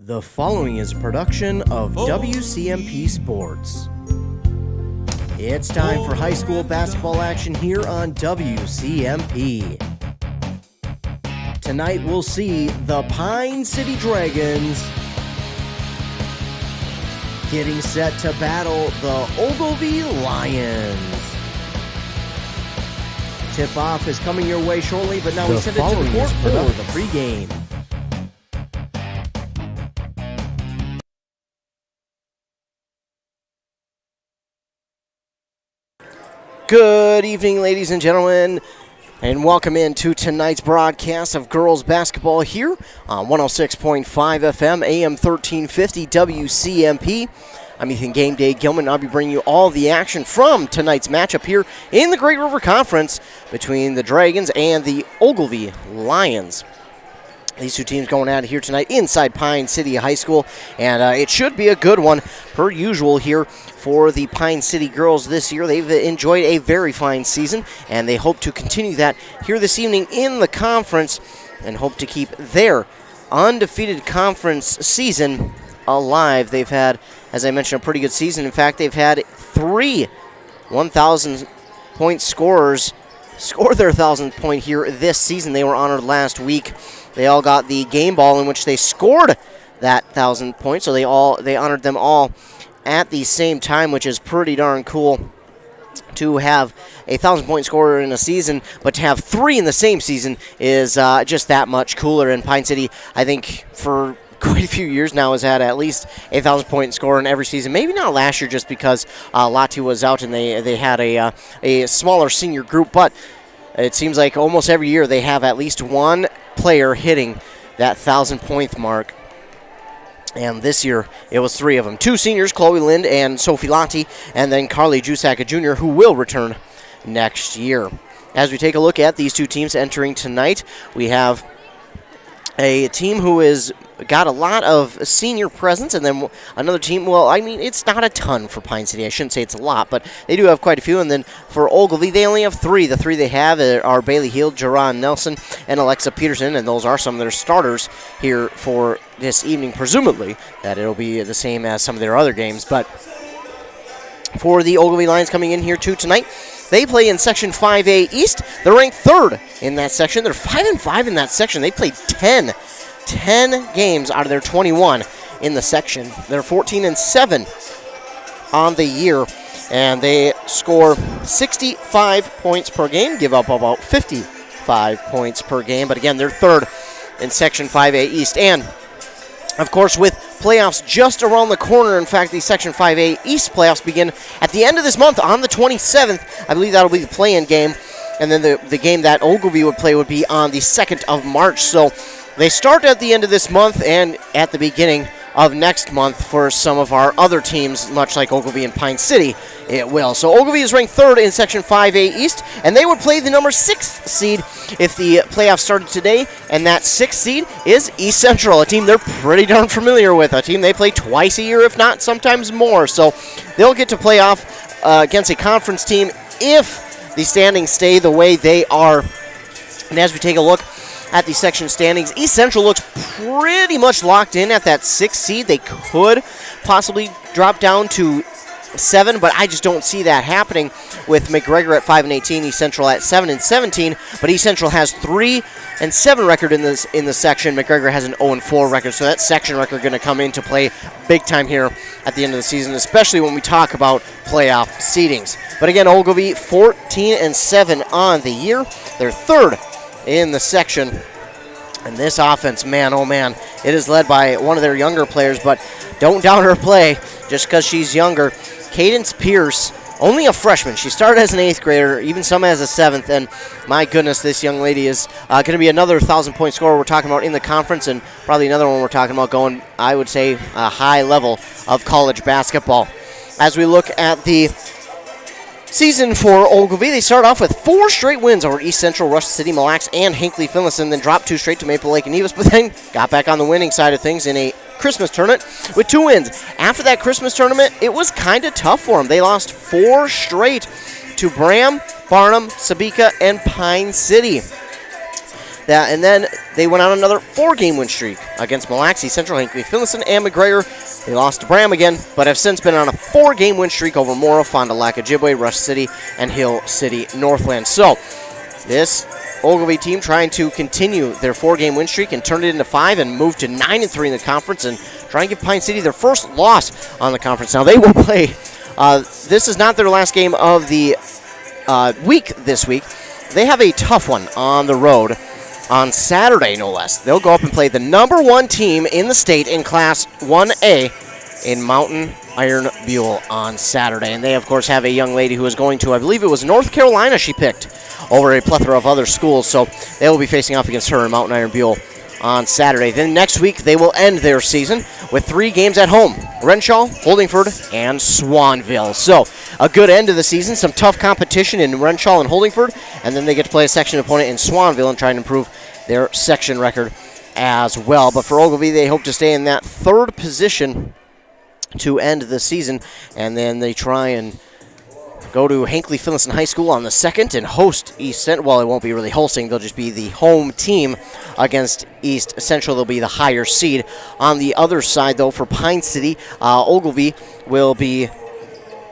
The following is a production of WCMP Sports. It's time for high school basketball action here on WCMP. Tonight we'll see the Pine City Dragons getting set to battle the Ogilvie Lions. Tip-off is coming your way shortly, but now we send it to the court for the pregame. Good evening, ladies and gentlemen, and welcome into tonight's broadcast of girls basketball here on 106.5 FM, AM 1350 WCMP. I'm Ethan Game Day Gilman, and I'll be bringing you all the action from tonight's matchup here in the Great River Conference between the Dragons and the Ogilvie Lions. These two teams going at it here tonight inside Pine City High School, and it should be a good one per usual here for the Pine City girls this year. They've enjoyed a very fine season, and they hope to continue that here this evening in the conference and hope to keep their undefeated conference season alive. They've had, as I mentioned, a pretty good season. In fact, they've had 3 1,000-point scorers score their 1,000th point here this season. They were honored last week. They all got the game ball in which they scored that 1,000 points, so they honored them all at the same time, which is pretty darn cool to have a 1,000-point scorer in a season, but to have 3 in the same season is just that much cooler. And Pine City, I think, for quite a few years now has had at least a 1,000-point scorer in every season. Maybe not last year just because Lati was out and they had a smaller senior group, but it seems like almost every year they have at least one player hitting that 1,000-point mark. And this year, it was 3 of them. 2 seniors, Chloe Lind and Sophie Lati, and then Carly Jusaka Jr., who will return next year. As we take a look at these two teams entering tonight, we have a team who has got a lot of senior presence, and then another team, well, I mean, it's not a ton for Pine City. I shouldn't say it's a lot, but they do have quite a few. And then for Ogilvie, they only have 3. The 3 they have are Bailey Hill, Jerron Nelson, and Alexa Peterson, and those are some of their starters here for this evening, presumably that it'll be the same as some of their other games. But for the Ogilvie Lions coming in here too tonight, they play in Section 5A East. They're ranked 3rd in that section. They're 5-5 in that section. They played 10 games out of their 21 in the section. They're 14-7 on the year, and they score 65 points per game, give up about 55 points per game. But again, they're 3rd in Section 5A East. And, of course, with playoffs just around the corner, in fact, the Section 5A East playoffs begin at the end of this month on the 27th. I believe that'll be the play-in game. And then the game that Ogilvie would play would be on the 2nd of March. So they start at the end of this month and at the beginning of next month for some of our other teams, much like Ogilvie and Pine City, it will. So Ogilvie is ranked 3rd in Section 5A East, and they would play the number 6th seed if the playoffs started today, and that 6th seed is East Central, a team they're pretty darn familiar with, a team they play twice a year, if not sometimes more. So they'll get to play off against a conference team if the standings stay the way they are. And as we take a look at the section standings, East Central looks pretty much locked in at that 6th seed. They could possibly drop down to 7, but I just don't see that happening with McGregor at 5-18, East Central at 7-17. But East Central has 3-7 record in the section. McGregor has an 0-4 record, so that section record going to come into play big time here at the end of the season, especially when we talk about playoff seedings. But again, Ogilvie 14-7 on the year. They're 3rd in the section. And this offense, man, oh man, it is led by one of their younger players, but don't down her play just because she's younger. Cadence Pierce, only a freshman. She started as an 8th grader, even some as a 7th, and my goodness, this young lady is going to be another 1,000-point scorer we're talking about in the conference, and probably another one we're talking about going, I would say, a high level of college basketball. As we look at the season for Ogilvie, they start off with 4 straight wins over East Central, Rush City, Mille Lacs, and Hinckley Finlayson, then dropped 2 straight to Maple Lake and Nevis, but then got back on the winning side of things in a Christmas tournament with 2 wins. After that Christmas tournament, it was kind of tough for them. They lost 4 straight to Bram, Barnum, Sabika, and Pine City. And then they went on another 4-game win streak against Mille Lacs, Central, Hinckley, Finlayson, and McGregor. They lost to Bram again, but have since been on a 4-game win streak over Mora, Fond du Lac, Ojibwe, Rush City, and Hill City Northland. So this Ogilvie team trying to continue their 4-game win streak and turn it into 5 and move to 9-3 in the conference and try and give Pine City their first loss on the conference. Now they will play. This is not their last game of the week this week. They have a tough one on the road on Saturday, no less. They'll go up and play the number 1 team in the state in Class 1A in Mountain Iron Buell on Saturday. And they, of course, have a young lady who is going to, I believe it was North Carolina she picked over a plethora of other schools. So they will be facing off against her in Mountain Iron Buell on Saturday. Then next week, they will end their season with 3 games at home: Renshaw, Holdingford, and Swanville. So a good end of the season, some tough competition in Renshaw and Holdingford, and then they get to play a section opponent in Swanville and try and improve their section record as well. But for Ogilvie, they hope to stay in that 3rd position to end the season, and then they try and go to Hinckley Finlayson High School on the 2nd and host East Central. Well, it won't be really hosting. They'll just be the home team against East Central. They'll be the higher seed. On the other side, though, for Pine City, Ogilvie will be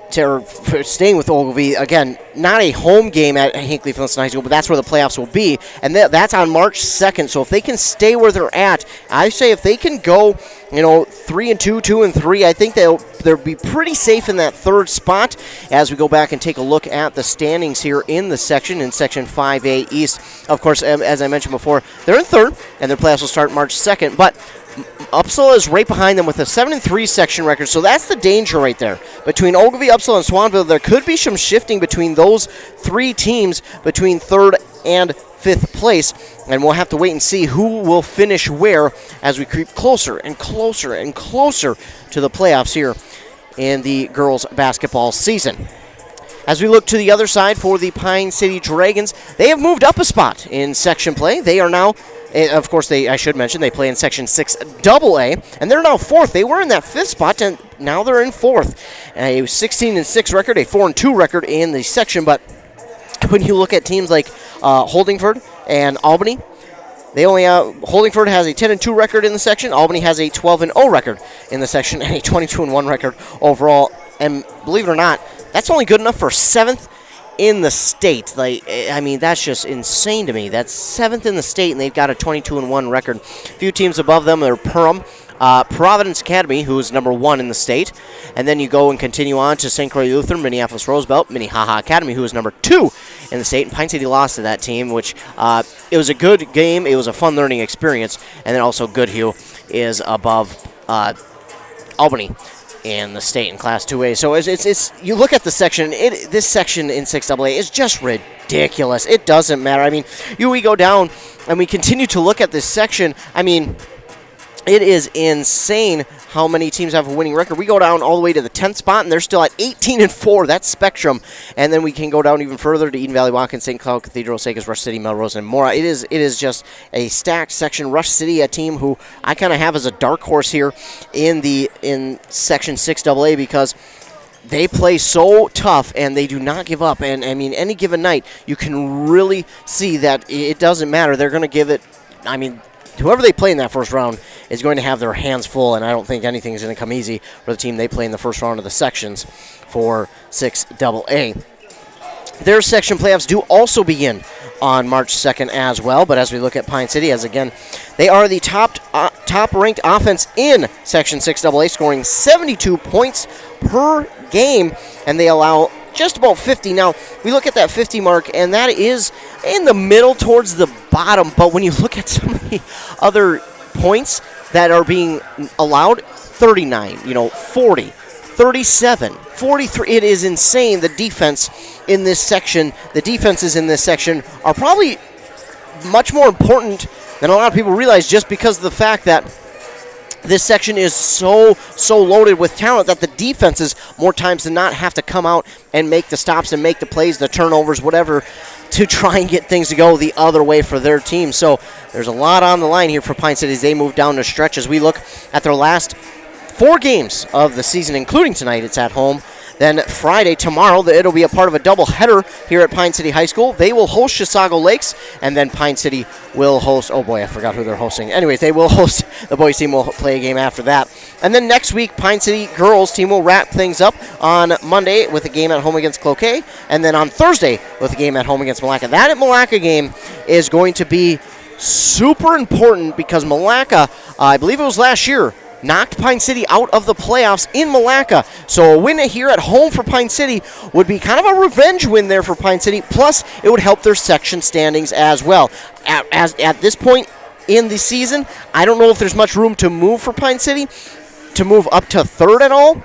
staying with Ogilvie. Again, not a home game at Hinckley Finlayson High School, but that's where the playoffs will be. And that's on March 2nd. So if they can stay where they're at, I say if they can go 3-2, 2-3, I think they'll be pretty safe in that 3rd spot as we go back and take a look at the standings here in the section, in Section 5A East. Of course, as I mentioned before, they're in 3rd, and their playoffs will start March 2nd, but Upsala is right behind them with a 7-3 section record, so that's the danger right there. Between Ogilvie, Upsala, and Swanville, there could be some shifting between those 3 teams between 3rd and 5th place, and we'll have to wait and see who will finish where as we creep closer and closer and closer to the playoffs here in the girls' basketball season. As we look to the other side for the Pine City Dragons, they have moved up a spot in section play. They are now, of course, I should mention, they play in Section 6AA, and they're now 4th. They were in that 5th spot, and now they're in 4th. A 16-6 record, a 4-2 record in the section, but when you look at teams like Holdingford and Albany, they only Holdingford has a 10-2 record in the section. Albany has a 12-0 record in the section and a 22-1 record overall. And believe it or not, that's only good enough for 7th in the state. That's just insane to me. That's 7th in the state, and they've got a 22-1 record. A few teams above them are Perham, Providence Academy, who is number 1 in the state, and then you go and continue on to St. Croix Lutheran, Minneapolis Rosebelt, Minnehaha Academy, who is number 2 in the state, and Pine City lost to that team, which it was a good game. It was a fun learning experience, and then also Goodhue is above Albany in the state in Class 2A. So it's you look at the section, this section in 6AA is just ridiculous. It doesn't matter. We go down and we continue to look at this section. It is insane how many teams have a winning record. We go down all the way to the 10th spot, and they're still at 18-4. That's Spectrum. And then we can go down even further to Eden Valley, Watkins, St. Cloud, Cathedral, Sagas, Rush City, Melrose, and Mora. It is just a stacked section. Rush City, a team who I kind of have as a dark horse here in Section 6AA because they play so tough, and they do not give up. And, any given night, you can really see that it doesn't matter. They're going to give it, whoever they play in that first round is going to have their hands full, and I don't think anything is going to come easy for the team they play in the first round of the sections for 6AA. Their section playoffs do also begin on March 2nd as well, but as we look at Pine City, as again, they are the top-ranked offense in Section 6AA, scoring 72 points per game, and they allow just about 50. Now, we look at that 50 mark, and that is in the middle towards the bottom, but when you look at some of the other points that are being allowed, 39, 40, 37, 43, it is insane. The defense in this section, the defenses in this section are probably much more important than a lot of people realize, just because of the fact that this section is so loaded with talent that the defenses, more times than not, have to come out and make the stops and make the plays, the turnovers, whatever, to try and get things to go the other way for their team. So there's a lot on the line here for Pine City as they move down the stretch. As we look at their last 4 games of the season, including tonight, it's at home. Then Friday, tomorrow, it'll be a part of a doubleheader here at Pine City High School. They will host Chisago Lakes, and then Pine City will host, oh boy, I forgot who they're hosting. Anyways, they will host, the boys team will play a game after that. And then next week, Pine City girls team will wrap things up on Monday with a game at home against Cloquet, and then on Thursday with a game at home against Malacca. That at Malacca game is going to be super important because Malacca, I believe it was last year, knocked Pine City out of the playoffs in Malacca. So a win here at home for Pine City would be kind of a revenge win there for Pine City. Plus, it would help their section standings as well. At this point in the season, I don't know if there's much room to move for Pine City, to move up to third at all.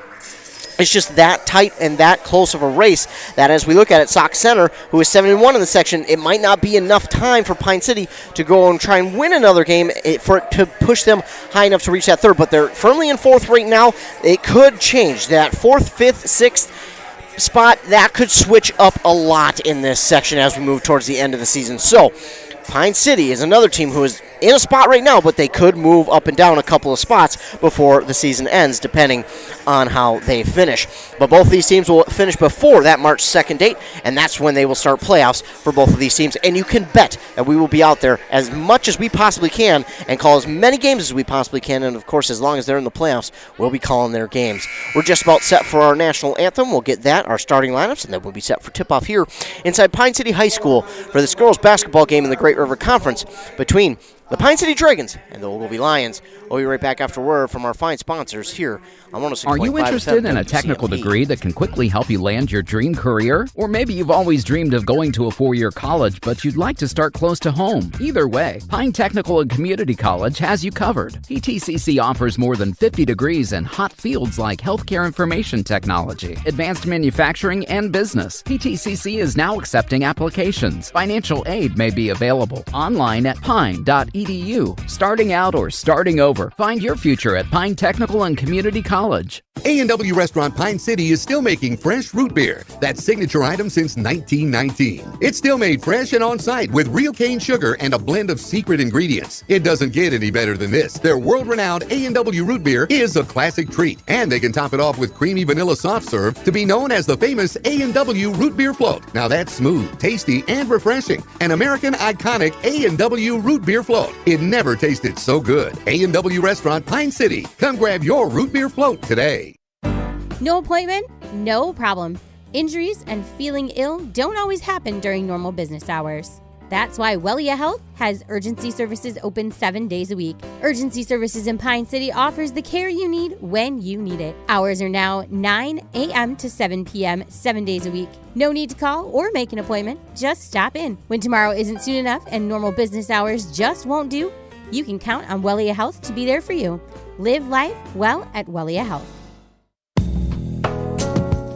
It's just that tight and that close of a race that as we look at it, Sauk Center, who is 7-1 in the section, it might not be enough time for Pine City to go and try and win another game for it to push them high enough to reach that third. But they're firmly in fourth right now. It could change. That fourth, fifth, sixth spot, that could switch up a lot in this section as we move towards the end of the season. So Pine City is another team who is in a spot right now, but they could move up and down a couple of spots before the season ends, depending on how they finish. But both of these teams will finish before that March 2nd date, and that's when they will start playoffs for both of these teams. And you can bet that we will be out there as much as we possibly can and call as many games as we possibly can. And, of course, as long as they're in the playoffs, we'll be calling their games. We're just about set for our national anthem. We'll get that, our starting lineups, and then we'll be set for tip-off here inside Pine City High School for this girls' basketball game in the Great River Conference between the Pine City Dragons and the Ogilvie Lions. We'll be right back after word from our fine sponsors here on 106.5. Are you interested in a technical degree that can quickly help you land your dream career? Or maybe you've always dreamed of going to a 4-year college, but you'd like to start close to home. Either way, Pine Technical and Community College has you covered. PTCC offers more than 50 degrees in hot fields like healthcare information technology, advanced manufacturing, and business. PTCC is now accepting applications. Financial aid may be available online at pine.edu. Starting out or starting over, find your future at Pine Technical and Community College. A&W Restaurant Pine City is still making fresh root beer, that signature item since 1919. It's still made fresh and on-site with real cane sugar and a blend of secret ingredients. It doesn't get any better than this. Their world-renowned A&W root beer is a classic treat, and they can top it off with creamy vanilla soft serve to be known as the famous A&W root beer float. Now that's smooth, tasty, and refreshing. An American iconic A&W root beer float. It never tasted so good. A&W Restaurant Pine City. Come grab your root beer float today. No appointment? No problem. Injuries and feeling ill don't always happen during normal business hours. That's why Wellia Health has urgency services open 7 days a week. Urgency Services in Pine City offers the care you need when you need it. Hours are now 9 a.m. to 7 p.m. 7 days a week. No need to call or make an appointment. Just stop in. When tomorrow isn't soon enough and normal business hours just won't do, you can count on Wellia Health to be there for you. Live life well at Wellia Health.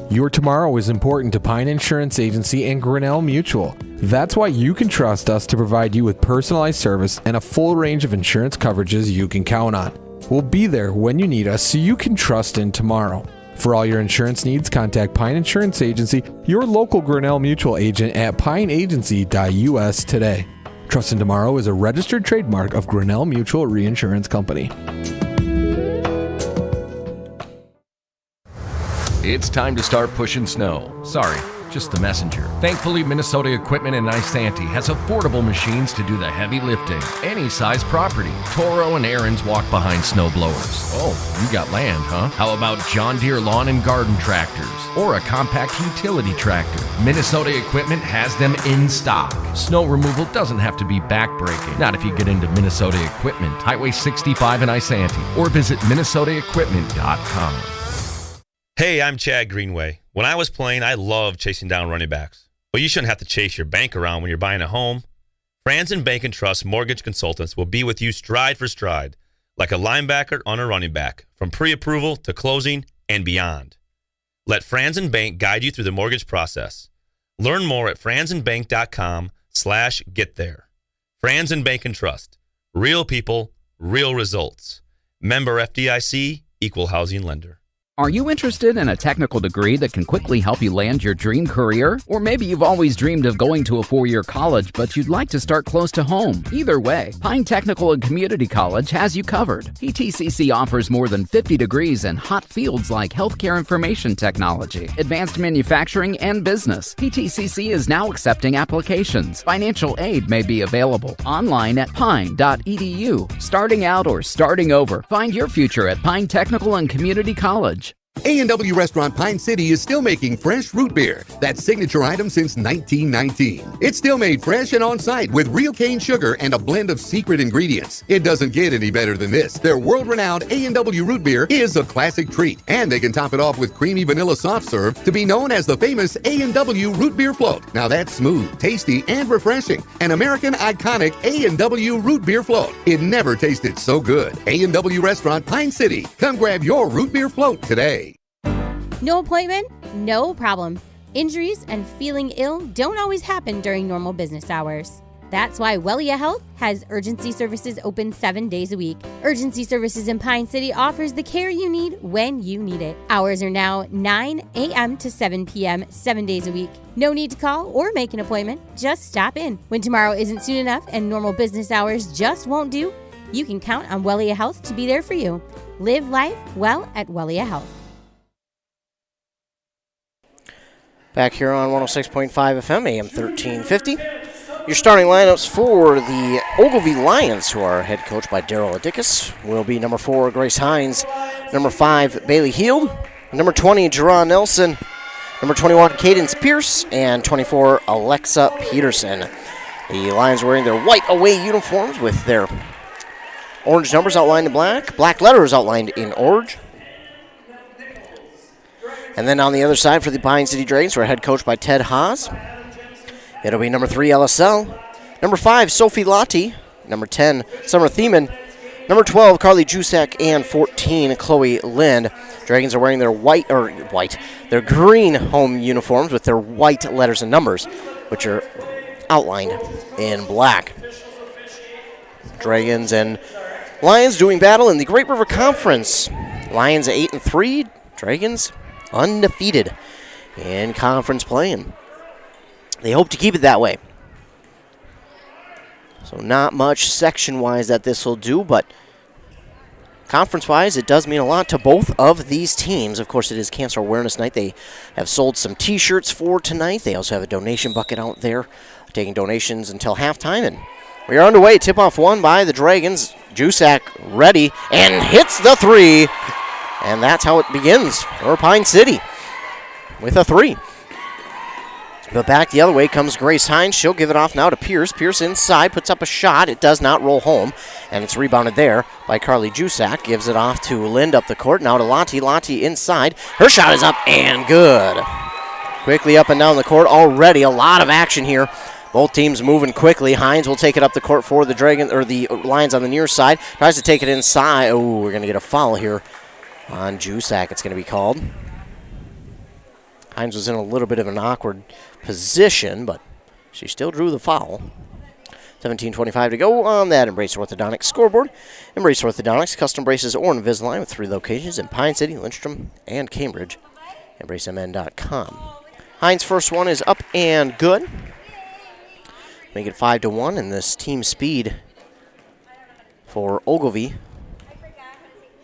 Your tomorrow is important to Pine Insurance Agency and Grinnell Mutual. That's why you can trust us to provide you with personalized service and a full range of insurance coverages you can count on. We'll be there when you need us so you can trust in tomorrow. For all your insurance needs, contact Pine Insurance Agency, your local Grinnell Mutual agent at pineagency.us today. Trust in Tomorrow is a registered trademark of Grinnell Mutual Reinsurance Company. It's time to start pushing snow. Sorry, just the messenger. Thankfully, Minnesota Equipment in Isanti has affordable machines to do the heavy lifting. Any size property. Toro and Aaron's walk behind snow blowers. Oh, you got land, huh? How about John Deere lawn and garden tractors? Or a compact utility tractor? Minnesota Equipment has them in stock. Snow removal doesn't have to be backbreaking. Not if you get into Minnesota Equipment. Highway 65 in Isanti. Or visit minnesotaequipment.com. Hey, I'm Chad Greenway. When I was playing, I loved chasing down running backs. But you shouldn't have to chase your bank around when you're buying a home. Franzen Bank and Trust Mortgage Consultants will be with you stride for stride, like a linebacker on a running back, from pre-approval to closing and beyond. Let Franzen Bank guide you through the mortgage process. Learn more at franzenbank.com/getthere. Franzen Bank and Trust. Real people, real results. Member FDIC, Equal Housing Lender. Are you interested in a technical degree that can quickly help you land your dream career? Or maybe you've always dreamed of going to a four-year college, but you'd like to start close to home. Either way, Pine Technical and Community College has you covered. PTCC offers more than 50 degrees in hot fields like healthcare information technology, advanced manufacturing, and business. PTCC is now accepting applications. Financial aid may be available. Online at pine.edu. Starting out or starting over, find your future at Pine Technical and Community College. A&W Restaurant Pine City is still making fresh root beer, that signature item since 1919. It's still made fresh and on-site with real cane sugar and a blend of secret ingredients. It doesn't get any better than this. Their world-renowned A&W root beer is a classic treat, and they can top it off with creamy vanilla soft serve to be known as the famous A&W root beer float. Now that's smooth, tasty, and refreshing. An American iconic A&W root beer float. It never tasted so good. A&W Restaurant Pine City. Come grab your root beer float today. No appointment? No problem. Injuries and feeling ill don't always happen during normal business hours. That's why Wellia Health has urgency services open 7 days a week. Urgency Services in Pine City offers the care you need when you need it. Hours are now 9 a.m. to 7 p.m. 7 days a week. No need to call or make an appointment. Just stop in. When tomorrow isn't soon enough and normal business hours just won't do, you can count on Wellia Health to be there for you. Live life well at Wellia Health. Back here on 106.5 FM, AM 1350. Your starting lineups for the Ogilvie Lions, who are head coached by Daryl Adickus, will be number 4, Grace Hines, number 5, Bailey Heald, number 20, Jerron Nelson, number 21, Cadence Pierce, and 24, Alexa Peterson. The Lions are wearing their white away uniforms with their orange numbers outlined in black letters outlined in orange. And then on the other side for the Pine City Dragons, who are head coached by Ted Haas, it'll be number 3, LSL, number 5, Sophie Lottie, number 10, Summer Thiemann, number 12, Carly Jusak, and 14, Chloe Lind. Dragons are wearing their their green home uniforms with their white letters and numbers, which are outlined in black. Dragons and Lions doing battle in the Great River Conference. Lions 8-3, Dragons undefeated in conference play, and they hope to keep it that way. So not much section-wise that this will do, but conference-wise, it does mean a lot to both of these teams. Of course, it is Cancer Awareness Night. They have sold some T-shirts for tonight. They also have a donation bucket out there, taking donations until halftime, and we are underway. Tip-off won by the Dragons. Jusak ready and hits the 3. And that's how it begins for Pine City with a 3. But back the other way comes Grace Hines. She'll give it off now to Pierce. Pierce inside, puts up a shot. It does not roll home, and it's rebounded there by Carly Jusak. Gives it off to Lind up the court. Now to Lottie. Lottie inside. Her shot is up and good. Quickly up and down the court already. A lot of action here. Both teams moving quickly. Hines will take it up the court for the the Lions on the near side. Tries to take it inside. Oh, we're going to get a foul here on Jusak. It's going to be called. Hines was in a little bit of an awkward position, but she still drew the foul. 17:25 to go on that Embrace Orthodontics scoreboard. Embrace Orthodontics, custom braces or Invisalign with 3 locations in Pine City, Lindstrom, and Cambridge. EmbraceMN.com. Hines' first one is up and good. Make it 5-1, and this team speed for Ogilvie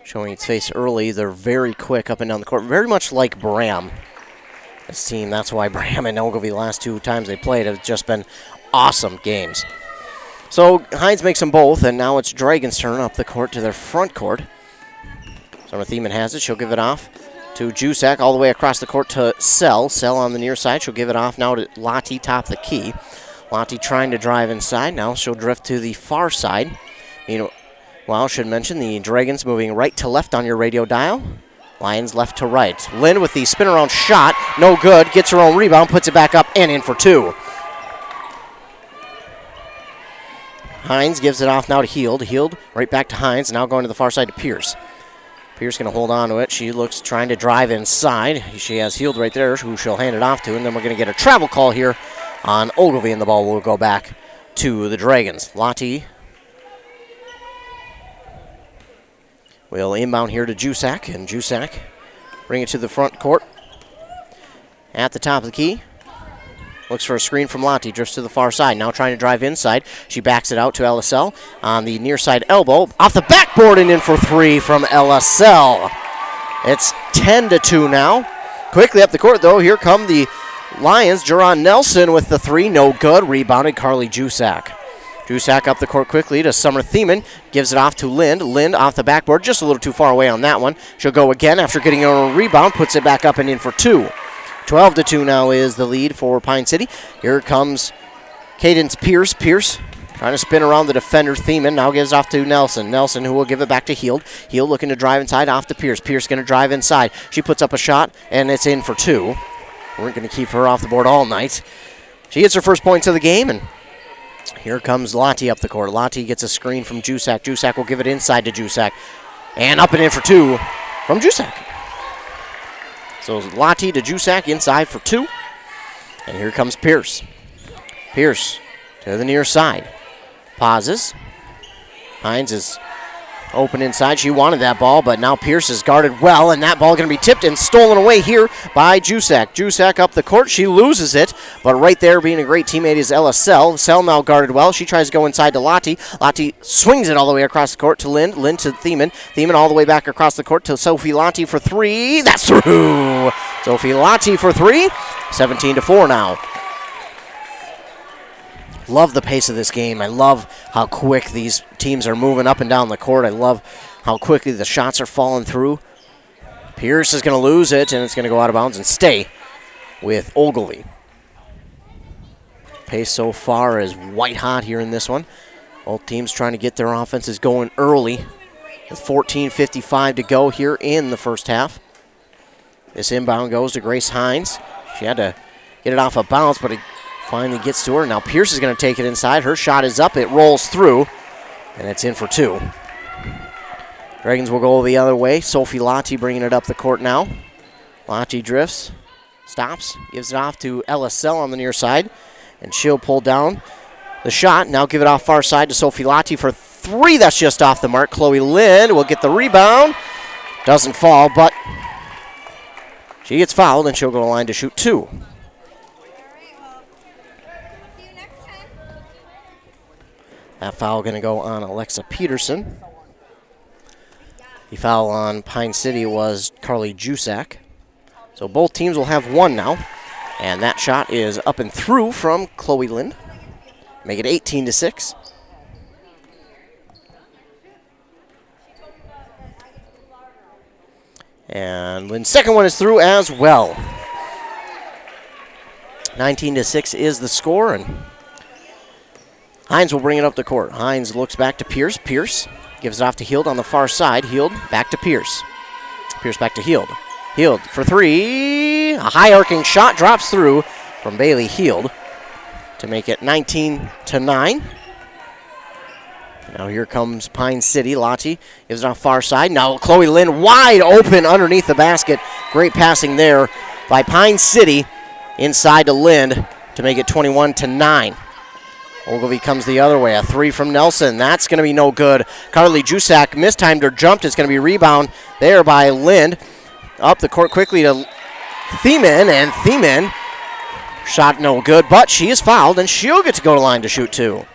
showing its face early. They're very quick up and down the court, very much like Bram. This team, that's why Bram and Ogilvie last 2 times they played have just been awesome games. So Hines makes them both, and now it's Dragons' turn up the court to their front court. Summer Thiemann has it. She'll give it off to Jusak all the way across the court to Sell. Sell on the near side. She'll give it off now to Lottie, top the key. Lottie trying to drive inside. Now she'll drift to the far side. Well, I should mention the Dragons moving right to left on your radio dial. Lions left to right. Lind with the spin-around shot. No good. Gets her own rebound. Puts it back up and in for 2. Hines gives it off now to Heald. Heald right back to Hines. Now going to the far side to Pierce. Pierce going to hold on to it. She looks trying to drive inside. She has Heald right there, who she'll hand it off to. And then we're going to get a travel call here on Ogilvie, and the ball will go back to the Dragons. Lottie will inbound here to Jusak, and Jusak Bring it to the front court. At the top of the key. Looks for a screen from Lottie. Drifts to the far side. Now trying to drive inside. She backs it out to LSL on the near side elbow. Off the backboard and in for three from LSL. It's 10-2 now. Quickly up the court, though. Here come the Lions. Jerron Nelson with the three. No good. Rebounded Carly Jusak. Jusak up the court quickly to Summer Thiemann. Gives it off to Lind. Lind off the backboard. Just a little too far away on that one. She'll go again after getting a rebound. Puts it back up and in for two. 12-2 now is the lead for Pine City. Here comes Cadence Pierce. Pierce trying to spin around the defender. Thiemann now gives off to Nelson. Nelson who will give it back to Heald. Heald looking to drive inside off to Pierce. Pierce going to drive inside. She puts up a shot, and it's in for two. We're going to keep her off the board all night. She gets her first points of the game, and here comes Lottie up the court. Lottie gets a screen from Jusak. Jusak will give it inside to Jusak. And up and in for two from Jusak. So Lottie to Jusak inside for two. And here comes Pierce. Pierce to the near side. Pauses. Hines is open inside. She wanted that ball, but now Pierce is guarded well, and that ball going to be tipped and stolen away here by Jusak. Jusak up the court. She loses it, but right there being a great teammate is LSL. Sell now guarded well. She tries to go inside to Lottie. Lottie swings it all the way across the court to Lind. Lind to Thiemann. Thiemann all the way back across the court to Sophie Lottie for three. That's through. Sophie Lottie for three. 17-4 now. Love the pace of this game. I love how quick these teams are moving up and down the court. I love how quickly the shots are falling through. Pierce is going to lose it, and it's going to go out of bounds and stay with Ogilvie. Pace so far is white hot here in this one. Both teams trying to get their offenses going early with 14:55 to go here in the first half. This inbound goes to Grace Hines. She had to get it off a bounce, but it finally gets to her. Now Pierce is going to take it inside. Her shot is up. It rolls through, and it's in for two. Dragons will go the other way. Sophie Lottie bringing it up the court now. Lottie drifts, stops, gives it off to LSL on the near side, and she'll pull down the shot. Now give it off far side to Sophie Lottie for three. That's just off the mark. Chloe Lind will get the rebound. Doesn't fall, but she gets fouled, and she'll go to the line to shoot two. That foul going to go on Alexa Peterson. The foul on Pine City was Carly Jusak. So both teams will have one now. And that shot is up and through from Chloe Lind. Make it 18-6. And Lind's second one is through as well. 19-6 is the score, and Hines will bring it up the court. Hines looks back to Pierce. Pierce gives it off to Heald on the far side. Heald back to Pierce. Pierce back to Heald. Heald for three. A high arcing shot drops through from Bailey Heald to make it 19-9. Now here comes Pine City. Lottie gives it off far side. Now Chloe Lind wide open underneath the basket. Great passing there by Pine City inside to Lind to make it 21-9. Ogilvie comes the other way. A three from Nelson. That's going to be no good. Carly Jusak mistimed her jump. It's going to be rebound there by Lind. Up the court quickly to Thiemann, and Thiemann shot no good, but she is fouled, and she'll get to go to line to shoot two.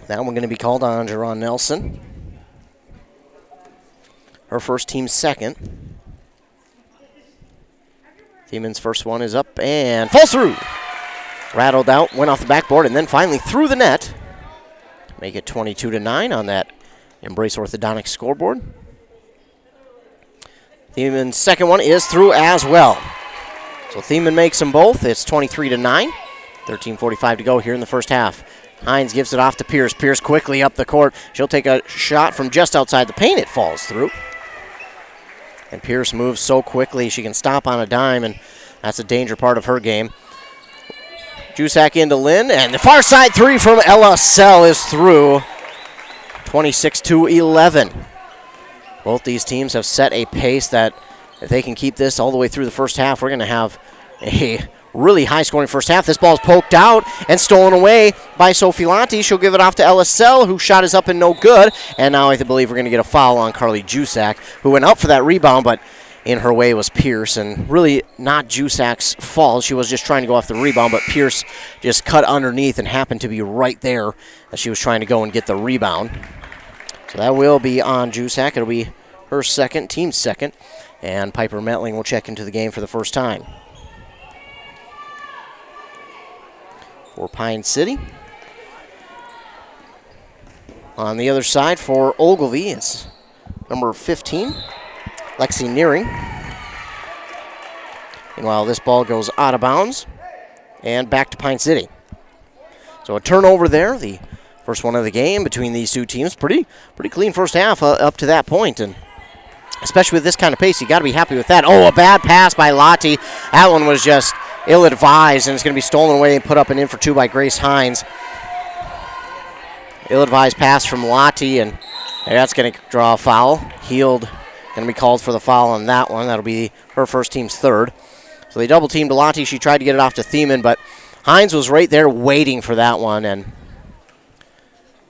That one going to be called on Jerron Nelson. Her first, team second. Thiemann's first one is up and falls through. Rattled out, went off the backboard, and then finally through the net. Make it 22-9 on that Embrace Orthodontics scoreboard. Thiemann's second one is through as well. So Thiemann makes them both. It's 23-9. 13:45 to go here in the first half. Hines gives it off to Pierce. Pierce quickly up the court. She'll take a shot from just outside the paint. It falls through. And Pierce moves so quickly she can stop on a dime, and that's a danger part of her game. Jusak into Lind, and the far side three from LSL is through. 26-11. Both these teams have set a pace that if they can keep this all the way through the first half, we're going to have a really high-scoring first half. This ball's poked out and stolen away by Sophie Lanti. She'll give it off to LSL, whose shot is up and no good. And now I believe we're going to get a foul on Carly Jusak, who went up for that rebound, but in her way was Pierce. And really not Jusak's fault. She was just trying to go off the rebound, but Pierce just cut underneath and happened to be right there as she was trying to go and get the rebound. So that will be on Jusak. It'll be her second, team's second. And Piper Metling will check into the game for the first time. For Pine City. On the other side for Ogilvie, it's number 15, Lexi Nearing. Meanwhile, this ball goes out of bounds and back to Pine City. So a turnover there, the first one of the game between these two teams. Pretty clean first half up to that point, and especially with this kind of pace, you got to be happy with that. Oh, a bad pass by Lottie. That one was just ill-advised, and it's going to be stolen away and put up and in for two by Grace Hines. Ill-advised pass from Lottie, and that's going to draw a foul. Heald going to be called for the foul on that one. That'll be her first, team's third. So they double-teamed Lottie. She tried to get it off to Thiemann, but Hines was right there waiting for that one, and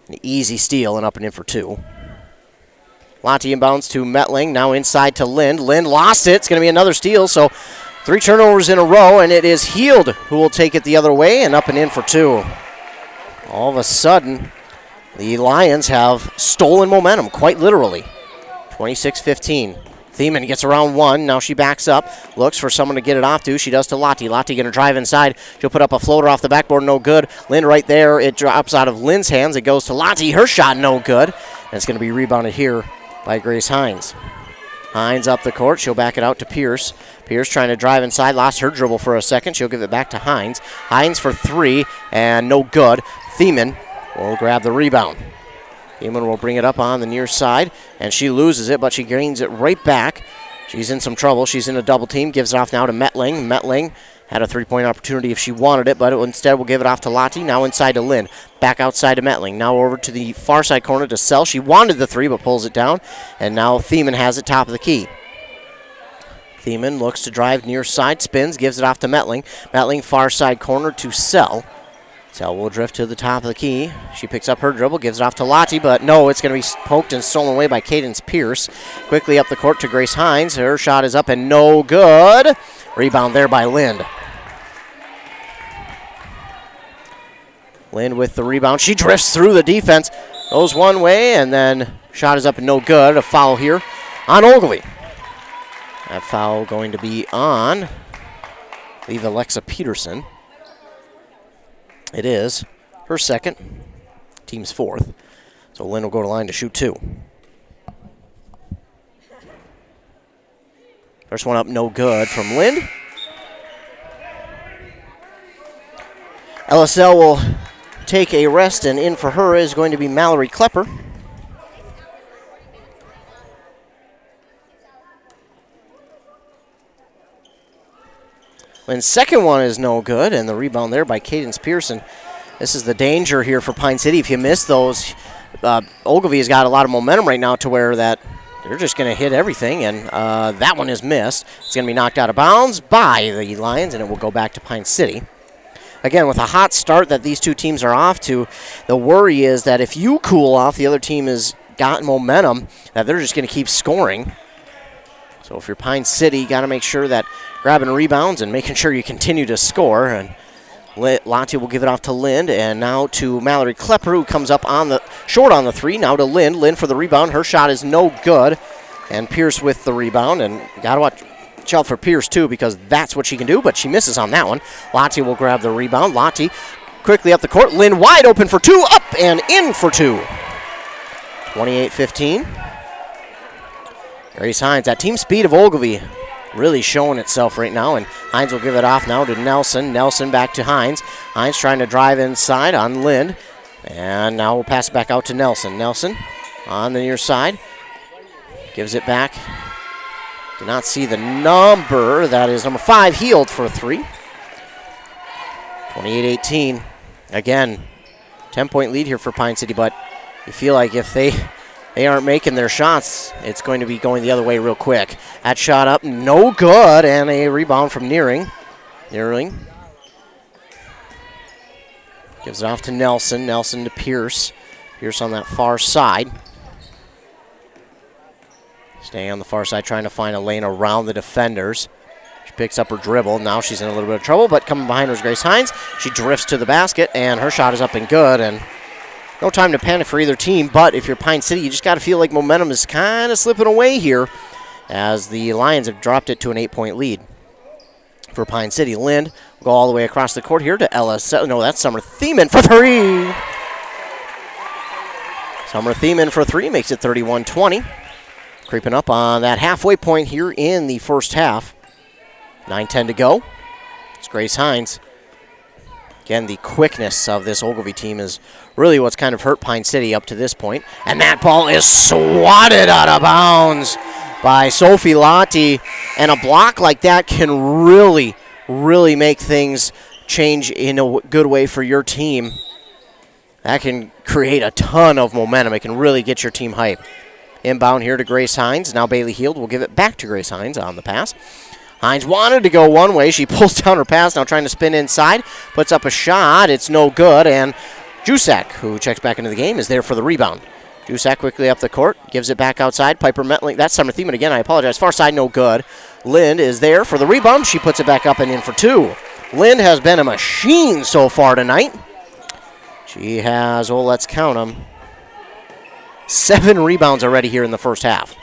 an easy steal and up and in for two. Lottie inbounds to Metling, now inside to Lind. Lind lost it. It's going to be another steal, so 3 turnovers in a row, and it is Heald who will take it the other way and up and in for two. All of a sudden, the Lions have stolen momentum, quite literally. 26-15. Thiemann gets around one. Now she backs up, looks for someone to get it off to. She does to Lottie. Lottie going to drive inside. She'll put up a floater off the backboard, no good. Lind right there. It drops out of Lind's hands. It goes to Lottie. Her shot, no good. And it's going to be rebounded here by Grace Hines. Hines up the court. She'll back it out to Pierce. Pierce trying to drive inside. Lost her dribble for a second. She'll give it back to Hines. Hines for three, and no good. Thiemann will grab the rebound. Thiemann will bring it up on the near side, and she loses it, but she gains it right back. She's in some trouble. She's in a double team. Gives it off now to Metling. Metling had a three-point opportunity if she wanted it, but instead will give it off to Lottie. Now inside to Lind. Back outside to Metling. Now over to the far side corner to Sell. She wanted the three, but pulls it down. And now Thiemann has it top of the key. Thiemann looks to drive near side, spins, gives it off to Metling. Metling far side corner to Sell. Sell will drift to the top of the key. She picks up her dribble, gives it off to Lottie, but no, it's going to be poked and stolen away by Cadence Pierce. Quickly up the court to Grace Hines. Her shot is up and no good. Rebound there by Lind. Lind with the rebound. She drifts through the defense. Goes one way, and then shot is up and no good. A foul here on Ogilvie. That foul going to be on, I believe, Alexa Peterson. It is her second, team's fourth. So Lind will go to line to shoot two. First one up, no good from Lind. LSL will take a rest, and in for her is going to be Mallory Klepper. Lind's second one is no good, and the rebound there by Cadence Pearson. This is the danger here for Pine City. If you miss those, Ogilvie has got a lot of momentum right now to where that they're just going to hit everything, and that one is missed. It's going to be knocked out of bounds by the Lions, and it will go back to Pine City. Again, with a hot start that these two teams are off to, the worry is that if you cool off, the other team has got momentum, that they're just going to keep scoring. So if you're Pine City, you got to make sure that grabbing rebounds and making sure you continue to score. And Lottie will give it off to Lind, and now to Mallory Klepper, who comes up on the short on the three. Now to Lind. Lind for the rebound. Her shot is no good. And Pierce with the rebound. And got to watch out for Pierce, too, because that's what she can do, but she misses on that one. Lottie will grab the rebound. Lottie quickly up the court. Lind wide open for two. Up and in for two. 28-15. Grace Hines, that team speed of Ogilvie really showing itself right now, and Hines will give it off now to Nelson. Nelson back to Hines. Hines trying to drive inside on Lind, and now we'll pass it back out to Nelson. Nelson on the near side, gives it back. Do not see the number. That is number 5, Heald for a three. 28-18. Again, 10-point lead here for Pine City, but you feel like if they aren't making their shots, it's going to be going the other way real quick. That shot up, no good, and a rebound from Nearing. Nearing. Gives it off to Nelson. Nelson to Pierce. Pierce on that far side. Staying on the far side, trying to find a lane around the defenders. She picks up her dribble. Now she's in a little bit of trouble, but coming behind her is Grace Hines. She drifts to the basket, and her shot is up and good. And no time to panic for either team, but if you're Pine City, you just got to feel like momentum is kind of slipping away here as the Lions have dropped it to an 8-point lead. For Pine City, Lind will go all the way across the court here to Ellis. No, that's Summer Thiemann for three. Summer Thiemann for three makes it 31-20. Creeping up on that halfway point here in the first half. 9:10 to go. It's Grace Hines. Again, the quickness of this Ogilvie team is really what's kind of hurt Pine City up to this point. And that ball is swatted out of bounds by Sophie Lotti. And a block like that can really, really make things change in a good way for your team. That can create a ton of momentum. It can really get your team hype. Inbound here to Grace Hines. Now Bailey Heald will give it back to Grace Hines on the pass. Hines wanted to go one way. She pulls down her pass, now trying to spin inside. Puts up a shot. It's no good. And Jusak, who checks back into the game, is there for the rebound. Jusak quickly up the court. Gives it back outside. Piper Metling. That's Summer Thiemann again. I apologize. Far side, no good. Lind is there for the rebound. She puts it back up and in for two. Lind has been a machine so far tonight. She has, well, let's count them. 7 rebounds already here in the first half.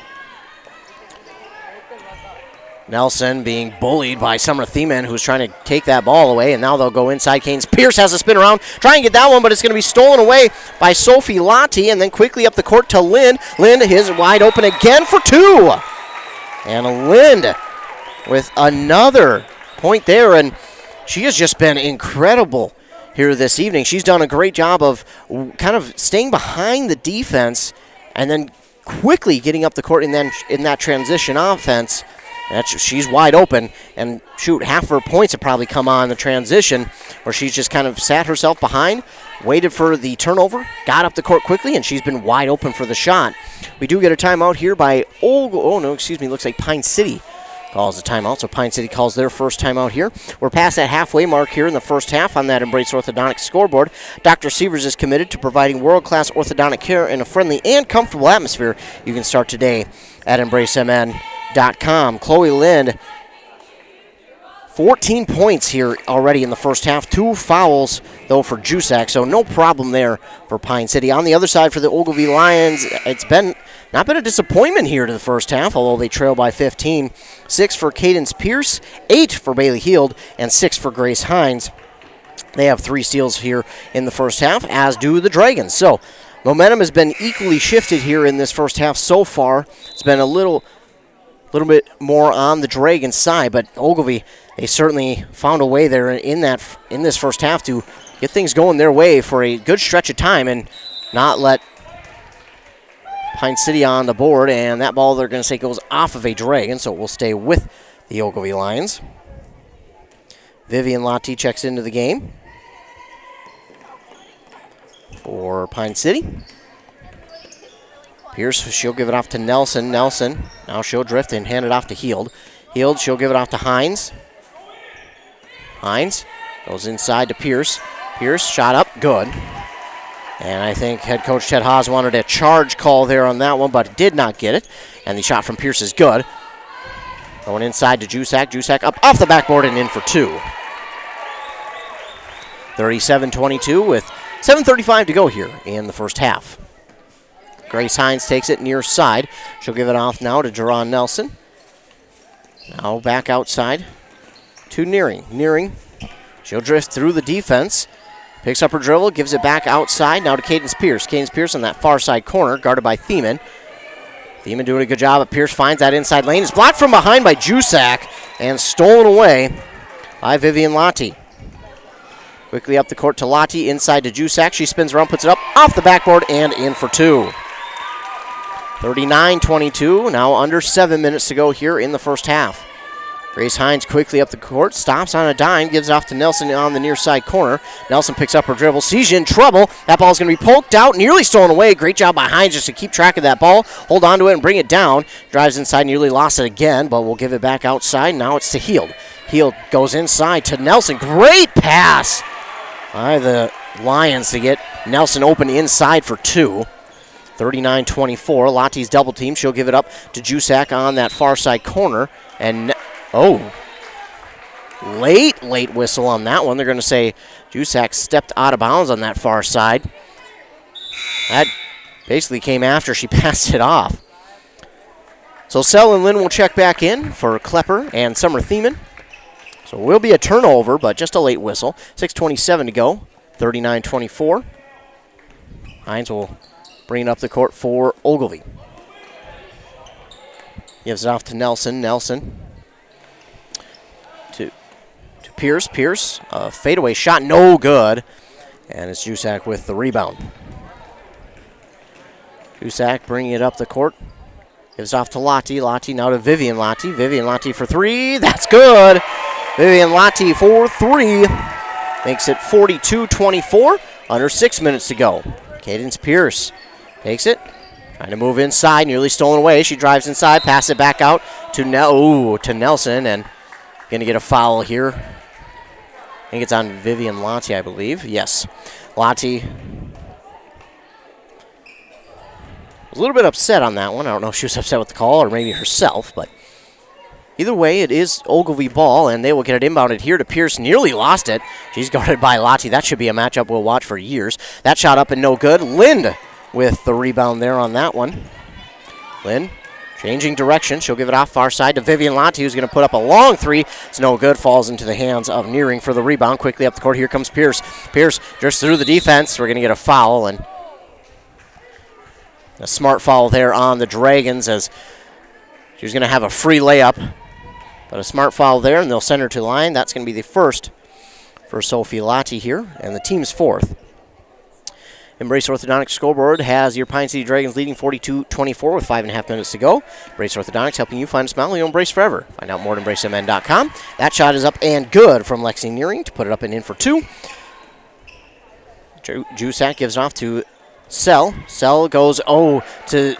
Nelson being bullied by Summer Thiemann, who's trying to take that ball away, and now they'll go inside. Keynes Pierce has a spin around, try and get that one, but it's going to be stolen away by Sophie Lotti, and then quickly up the court to Lind. Lind is wide open again for two. And Lind with another point there, and she has just been incredible here this evening. She's done a great job of kind of staying behind the defense and then quickly getting up the court in that transition offense. She's wide open, and shoot, half of her points have probably come on the transition where she's just kind of sat herself behind, waited for the turnover, got up the court quickly, and she's been wide open for the shot. We do get a timeout here by looks like Pine City calls the timeout, so Pine City calls their first timeout here. We're past that halfway mark here in the first half on that Embrace Orthodontic scoreboard. Dr. Sievers is committed to providing world-class orthodontic care in a friendly and comfortable atmosphere. You can start today at EmbraceMN.com. Chloe Lind, 14 points here already in the first half. 2 fouls, though, for Jusak, so no problem there for Pine City. On the other side for the Ogilvie Lions, it's not been a disappointment here to the first half, although they trail by 15. 6 for Cadence Pierce, 8 for Bailey Heald, and 6 for Grace Hines. They have 3 steals here in the first half, as do the Dragons. So momentum has been equally shifted here in this first half so far. It's been a little bit more on the Dragons side, but Ogilvie, they certainly found a way there in this first half to get things going their way for a good stretch of time and not let Pine City on the board. And that ball, they're going to say, goes off of a Dragon, so it will stay with the Ogilvie Lions. Vivian Lotti checks into the game for Pine City. Pierce, she'll give it off to Nelson. Nelson, now she'll drift and hand it off to Heald. Heald, she'll give it off to Hines. Hines goes inside to Pierce. Pierce, shot up, good. And I think head coach Ted Haas wanted a charge call there on that one, but did not get it. And the shot from Pierce is good. Going inside to Jusak. Jusak up off the backboard and in for 2. 37-22 with 7:35 to go here in the first half. Grace Hines takes it near side. She'll give it off now to Jerron Nelson. Now back outside to Nearing. Nearing, she'll drift through the defense. Picks up her dribble, gives it back outside. Now to Cadence Pierce. Cadence Pierce on that far side corner, guarded by Thiemann. Thiemann doing a good job, but Pierce finds that inside lane. It's blocked from behind by Jusak and stolen away by Vivian Lotti. Quickly up the court to Lotti, inside to Jusak. She spins around, puts it up off the backboard and in for 2. 39-22, now under 7 minutes to go here in the first half. Grace Hines quickly up the court, stops on a dime, gives it off to Nelson on the near side corner. Nelson picks up her dribble, sees you in trouble. That ball's going to be poked out, nearly stolen away. Great job by Hines just to keep track of that ball, hold on to it and bring it down. Drives inside, nearly lost it again, but we'll give it back outside. Now it's to Heald. Heel goes inside to Nelson. Great pass by the Lions to get Nelson open inside for 2. 39-24. Lottie's double team. She'll give it up to Jusak on that far side corner. And, late whistle on that one. They're going to say Jusak stepped out of bounds on that far side. That basically came after she passed it off. So Sell and Lynn will check back in for Klepper and Summer Thiemann. So it will be a turnover, but just a late whistle. 6:27 to go. 39-24. Hines will bring it up the court for Ogilvie. Gives it off to Nelson. Nelson to Pierce. Pierce, a fadeaway shot, no good. And it's Jusak with the rebound. Jusak bringing it up the court. Gives off to Lottie. Lottie now to Vivian Lottie. Vivian Lottie for 3. That's good. Vivian Lottie for 3. Makes it 42-24. Under 6 minutes to go. Cadence Pierce takes it. Trying to move inside. Nearly stolen away. She drives inside. Passes it back out to Nelson. And going to get a foul here. I think it's on Vivian Lottie, I believe. Yes. Lottie was a little bit upset on that one. I don't know if she was upset with the call or maybe herself, but either way, it is Ogilvie ball, and they will get it inbounded here to Pierce. Nearly lost it. She's guarded by Lottie. That should be a matchup we'll watch for years. That shot up and no good. Lind with the rebound there on that one. Lind changing direction. She'll give it off far side to Vivian Lottie, who's going to put up a long 3. It's no good. Falls into the hands of Nearing for the rebound. Quickly up the court. Here comes Pierce. Pierce just through the defense. We're going to get a foul, and a smart foul there on the Dragons as she was going to have a free layup. But a smart foul there, and they'll send her to the line. That's going to be the first for Sophie Lottie here, and the team's 4th. Embrace Orthodontics scoreboard has your Pine City Dragons leading 42-24 with 5.5 minutes to go. Embrace Orthodontics helping you find a smile you'll embrace forever. Find out more at embracemn.com. That shot is up and good from Lexi Nearing to put it up and in for 2. Jusak gives it off to Sell. Sell goes, to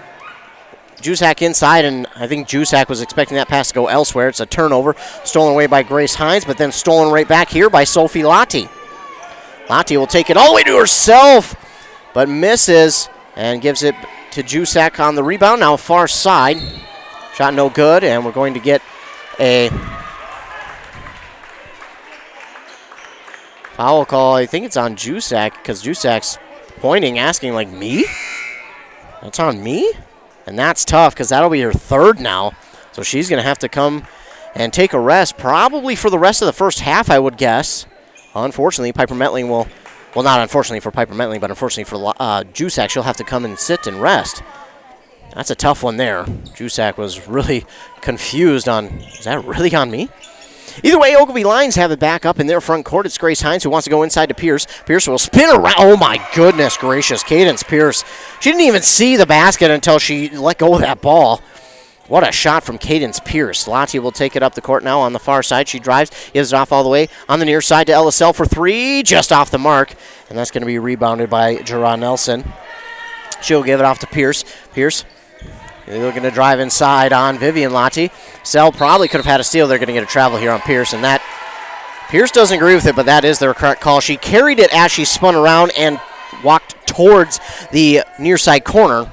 Jusak inside, and I think Jusak was expecting that pass to go elsewhere. It's a turnover, stolen away by Grace Hines, but then stolen right back here by Sophie Lottie. Lottie will take it all the way to herself, but misses and gives it to Jusak on the rebound. Now far side. Shot no good, and we're going to get a foul call. I think it's on Jusak because Jusak's pointing, asking, like, me? That's on me? And that's tough because that'll be her 3rd now. So she's going to have to come and take a rest, probably for the rest of the first half, I would guess. Unfortunately, Piper Metling will, well, not unfortunately for Piper Metling, but unfortunately for Jusak, she'll have to come and sit and rest. That's a tough one there. Jusak was really confused on, is that really on me? Either way, Ogilvie Lions have it back up in their front court. It's Grace Hines who wants to go inside to Pierce. Pierce will spin around. Oh, my goodness gracious. Cadence Pierce. She didn't even see the basket until she let go of that ball. What a shot from Cadence Pierce. Lottie will take it up the court now on the far side. She drives, gives it off all the way on the near side to LSL for 3. Just off the mark. And that's going to be rebounded by Jerron Nelson. She'll give it off to Pierce. Pierce they're looking to drive inside on Vivian Lottie. Sell probably could have had a steal. They're going to get a travel here on Pierce, and that Pierce doesn't agree with it, but that is their correct call. She carried it as she spun around and walked towards the near side corner,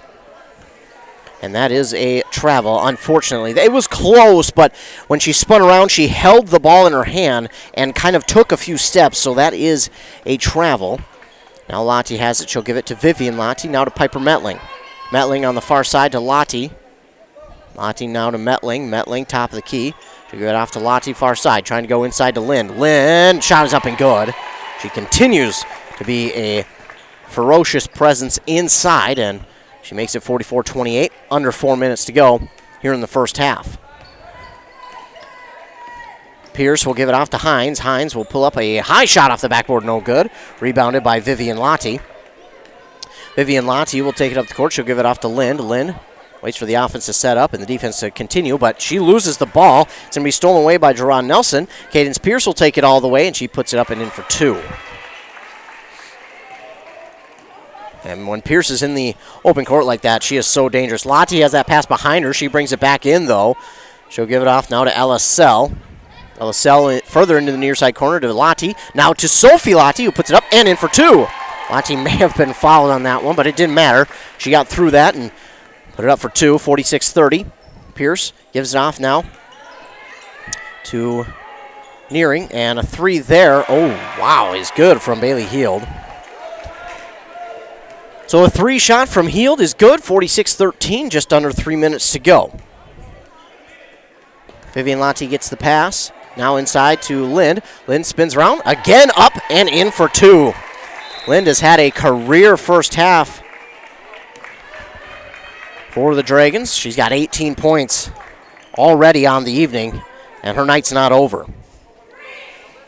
and that is a travel, unfortunately. It was close, but when she spun around, she held the ball in her hand and kind of took a few steps, so that is a travel. Now Lottie has it. She'll give it to Vivian Lottie, now to Piper Metling. Metling on the far side to Lottie. Lottie now to Metling. Metling, top of the key. She'll give it off to Lottie, far side. Trying to go inside to Lind. Lind, shot is up and good. She continues to be a ferocious presence inside, and she makes it 44-28. Under 4 minutes to go here in the first half. Pierce will give it off to Hines. Hines will pull up a high shot off the backboard, no good. Rebounded by Vivian Lottie. Vivian Lottie will take it up the court. She'll give it off to Lind. Lind waits for the offense to set up and the defense to continue, but she loses the ball. It's going to be stolen away by Jerron Nelson. Cadence Pierce will take it all the way, and she puts it up and in for 2. And when Pierce is in the open court like that, she is so dangerous. Lottie has that pass behind her. She brings it back in, though. She'll give it off now to LSL. LaSalle further into the near side corner to Lottie. Now to Sophie Lottie, who puts it up and in for two. Lottie may have been fouled on that one, but it didn't matter. She got through that and put it up for two, 46-30. Pierce gives it off now to Nearing, and a three there. Oh, wow, is good from Bailey Heald. So a three shot from Heald is good, 46-13, just under 3 minutes to go. Vivian Lottie gets the pass. Now inside to Lind. Lind spins around, again up and in for two. Lind has had a career first half for the Dragons. She's got 18 points already on the evening, and her night's not over.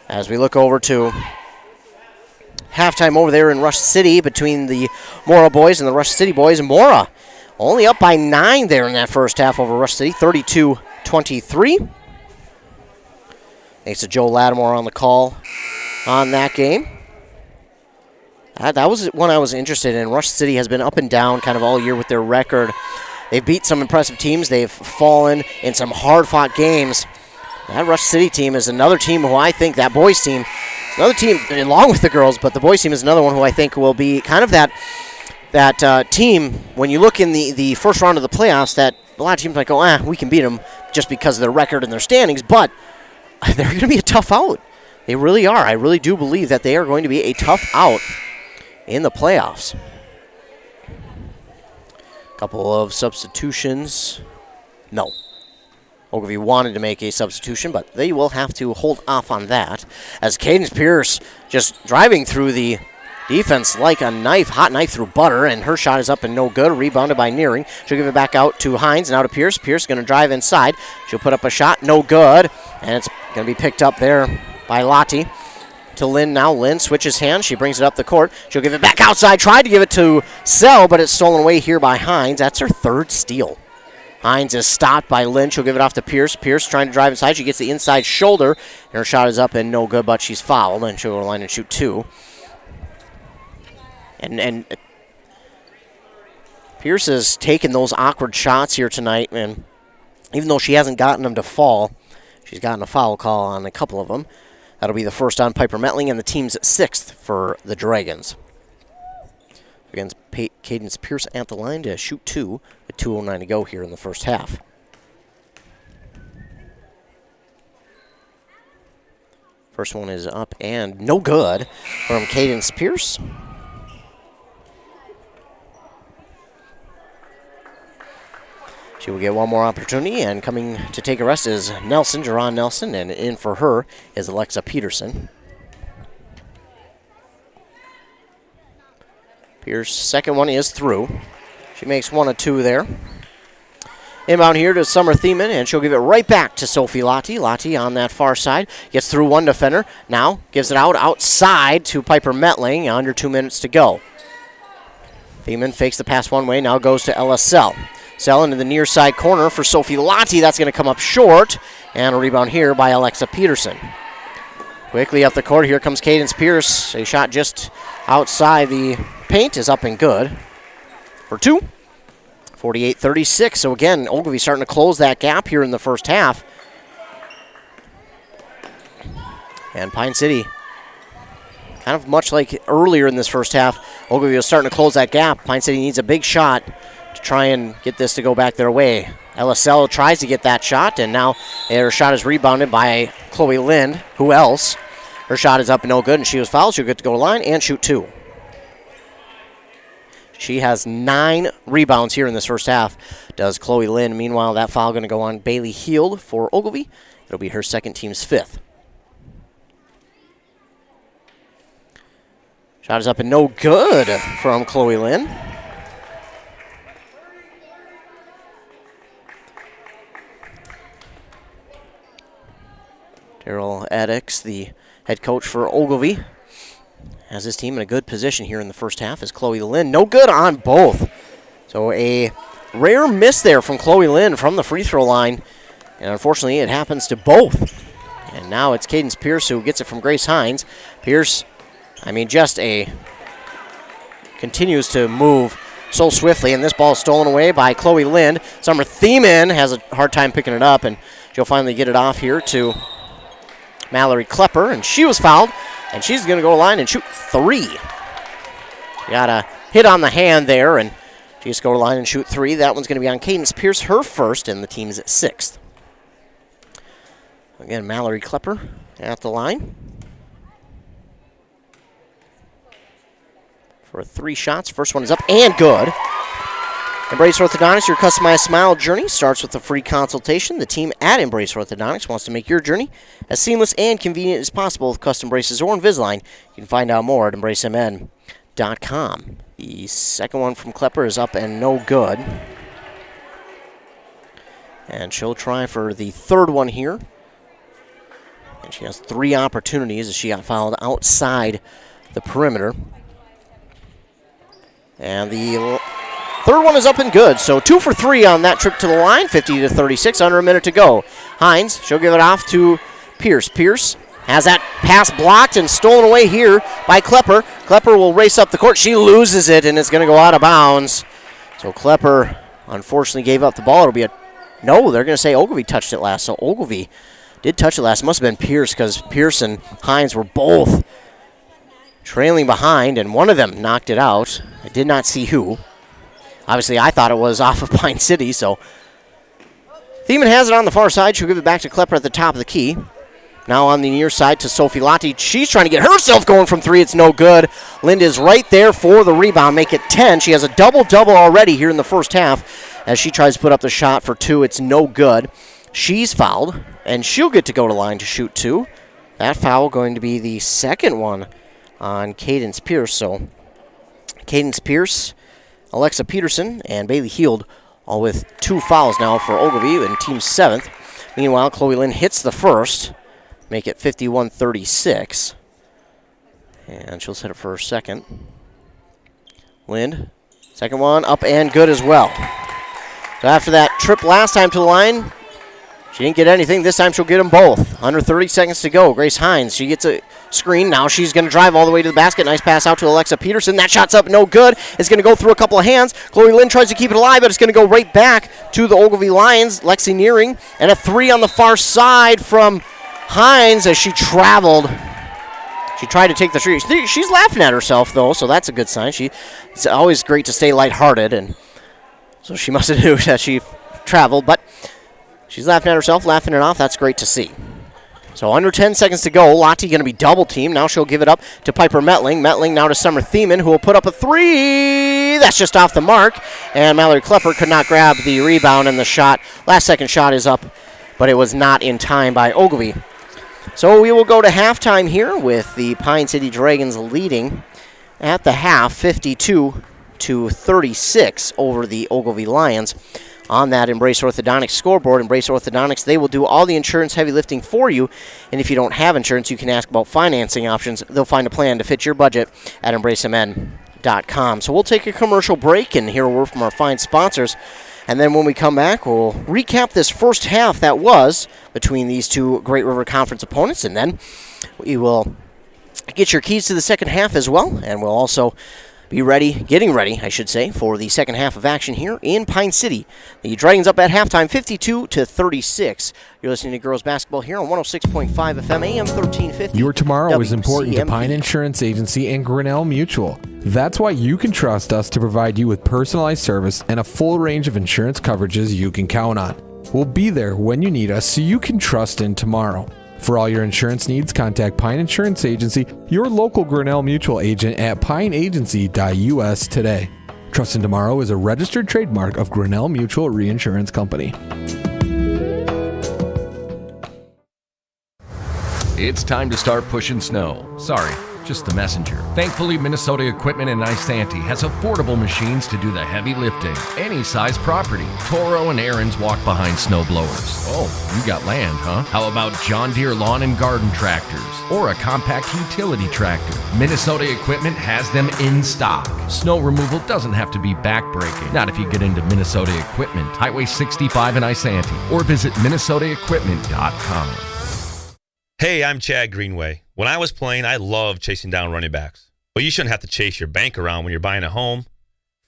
As we look over to halftime over there in Rush City between the Mora boys and the Rush City boys. Mora only up by 9 there in that first half over Rush City, 32-23. Thanks to Joe Lattimore on the call on that game. That was one I was interested in. Rush City has been up and down kind of all year with their record. They've beat some impressive teams. They've fallen in some hard-fought games. That Rush City team is another team who I think, that boys team, another team along with the girls, but the boys team is another one who I think will be kind of that team, when you look in the first round of the playoffs, that a lot of teams might go, we can beat them just because of their record and their standings, but they're going to be a tough out. They really are. I really do believe that they are going to be a tough out in the playoffs. Couple of substitutions. No. Ogilvie wanted to make a substitution, but they will have to hold off on that. As Cadence Pierce just driving through the defense like a knife, hot knife through butter, and her shot is up and no good. Rebounded by Nearing. She'll give it back out to Hines, now to Pierce. Pierce going to drive inside. She'll put up a shot, no good, and it's going to be picked up there by Lottie. To Lynn now. Lynn switches hands. She brings it up the court. She'll give it back outside. Tried to give it to Sell, but it's stolen away here by Hines. That's her third steal. Hines is stopped by Lynn. She'll give it off to Pierce. Pierce trying to drive inside. She gets the inside shoulder, and her shot is up and no good, but she's fouled, and she'll go to the line and shoot two. And Pierce has taken those awkward shots here tonight, and even though she hasn't gotten them to fall, she's gotten a foul call on a couple of them. That'll be the first on Piper Metling, and the team's 6th for the Dragons. Against Cadence Pierce at the line to shoot two with 2:09 to go here in the first half. First one is up and no good from Cadence Pierce. She will get one more opportunity, and coming to take a rest is Nelson, Jerron Nelson, and in for her is Alexa Peterson. Pierce, second one is through. She makes 1 of 2 there. Inbound here to Summer Thiemann, and she'll give it right back to Sophie Lottie. Lottie on that far side gets through one defender. Now gives it outside to Piper Metling. Under 2 minutes to go. Thiemann fakes the pass one way, now goes to Ella Sell. Sell into the near side corner for Sophie Lottie. That's going to come up short, and a rebound here by Alexa Peterson. Quickly up the court, here comes Cadence Pierce. A shot just outside the paint is up and good for two. 48-36. So again, Ogilvie starting to close that gap here in the first half. And Pine City, kind of much like earlier in this first half, Ogilvie was starting to close that gap. Pine City needs a big shot to try and get this to go back their way. LSL tries to get that shot, and now her shot is rebounded by Chloe Lind. Who else? Her shot is up and no good, and she was fouled. She'll get to go to the line and shoot two. She has 9 rebounds here in this first half, does Chloe Lind. Meanwhile, that foul going to go on Bailey Heald for Ogilvie. It'll be her second team's 5th. Shot is up and no good from Chloe Lind. Daryl Addix, the head coach for Ogilvie, has his team in a good position here in the first half as Chloe Lind. No good on both. So a rare miss there from Chloe Lind from the free throw line. And unfortunately, it happens to both. And now it's Cadence Pierce who gets it from Grace Hines. Pierce, continues to move so swiftly. And this ball is stolen away by Chloe Lind. Summer Thiemann has a hard time picking it up. And she'll finally get it off here to Mallory Klepper, and she was fouled, and she's going to go to the line and shoot 3. Got a hit on the hand there, and she just go to the line and shoot 3. That one's going to be on Cadence Pierce, her first, and the team's at 6th. Again, Mallory Klepper at the line for 3 shots. First one is up and good. Embrace Orthodontics, your customized smile journey starts with a free consultation. The team at Embrace Orthodontics wants to make your journey as seamless and convenient as possible with custom braces or Invisalign. You can find out more at embracemn.com. The second one from Klepper is up and no good. And she'll try for the third one here. And she has 3 opportunities as she got fouled outside the perimeter. And the third one is up and good. So 2 for 3 on that trip to the line. 50-36, under a minute to go. Hines, she'll give it off to Pierce. Pierce has that pass blocked and stolen away here by Klepper. Klepper will race up the court. She loses it, and it's going to go out of bounds. So Klepper unfortunately gave up the ball. It'll be a no. They're going to say Ogilvie touched it last. So Ogilvie did touch it last. Must have been Pierce because Pierce and Hines were both trailing behind, and one of them knocked it out. I did not see who. Obviously, I thought it was off of Pine City, so Thiemann has it on the far side. She'll give it back to Klepper at the top of the key. Now on the near side to Sophie Lotti. She's trying to get herself going from 3. It's no good. Linda is right there for the rebound. Make it 10. She has a double-double already here in the first half as she tries to put up the shot for 2. It's no good. She's fouled, and she'll get to go to line to shoot 2. That foul going to be the second one on Cadence Pierce. So Cadence Pierce, Alexa Peterson, and Bailey Heald all with 2 fouls now for Ogilvie in team 7th. Meanwhile, Chloe Lynn hits the first. Make it 51-36. And she'll set it for her second. Lind, second one, up and good as well. So after that trip last time to the line, she didn't get anything. This time she'll get them both. Under 30 seconds to go. Grace Hines, she gets a screen. Now she's going to drive all the way to the basket. Nice pass out to Alexa Peterson. That shot's up, no good. It's going to go through a couple of hands. Chloe Lynn tries to keep it alive, but it's going to go right back to the Ogilvie Lions. Lexi Nearing, and a 3 on the far side from Hines as she traveled. She tried to take the shot. She's laughing at herself, though, so that's a good sign. It's always great to stay lighthearted, and so she must have knew that she traveled, but she's laughing at herself, laughing it off. That's great to see. So under 10 seconds to go. Lotte going to be double teamed. Now she'll give it up to Piper Metling. Metling now to Summer Thiemann, who will put up a 3. That's just off the mark, and Mallory Klepper could not grab the rebound, and the shot, last second shot is up, but it was not in time by Ogilvie. So we will go to halftime here with the Pine City Dragons leading at the half, 52-36 over the Ogilvie Lions. On that Embrace Orthodontics scoreboard, Embrace Orthodontics, they will do all the insurance heavy lifting for you. And if you don't have insurance, you can ask about financing options. They'll find a plan to fit your budget at embracemn.com. So we'll take a commercial break and hear a word from our fine sponsors. And then when we come back, we'll recap this first half that was between these two Great River Conference opponents. And then we will get your keys to the second half as well. And we'll also be getting ready, I should say, for the second half of action here in Pine City. The Dragons up at halftime, 52-36. You're listening to girls basketball here on 106.5 FM, AM 1350. Your tomorrow is important to Pine Insurance Agency and Grinnell Mutual. That's why you can trust us to provide you with personalized service and a full range of insurance coverages you can count on. We'll be there when you need us so you can trust in tomorrow. For all your insurance needs, contact Pine Insurance Agency, your local Grinnell Mutual agent at pineagency.us today. Trust in Tomorrow is a registered trademark of Grinnell Mutual Reinsurance Company. It's time to start pushing snow. Sorry, just the messenger. Thankfully, Minnesota Equipment in Isanti has affordable machines to do the heavy lifting. Any size property. Toro and Aaron's walk behind snow blowers. Oh, you got land, huh? How about John Deere lawn and garden tractors? Or a compact utility tractor? Minnesota Equipment has them in stock. Snow removal doesn't have to be backbreaking. Not if you get into Minnesota Equipment. Highway 65 in Isanti. Or visit minnesotaequipment.com. Hey, I'm Chad Greenway. When I was playing, I loved chasing down running backs. But you shouldn't have to chase your bank around when you're buying a home.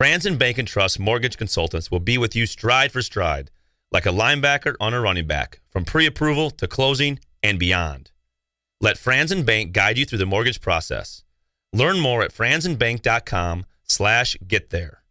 Franzen Bank and Trust Mortgage Consultants will be with you stride for stride, like a linebacker on a running back, from pre-approval to closing and beyond. Let Franzen Bank guide you through the mortgage process. Learn more at franzenbank.com/get there.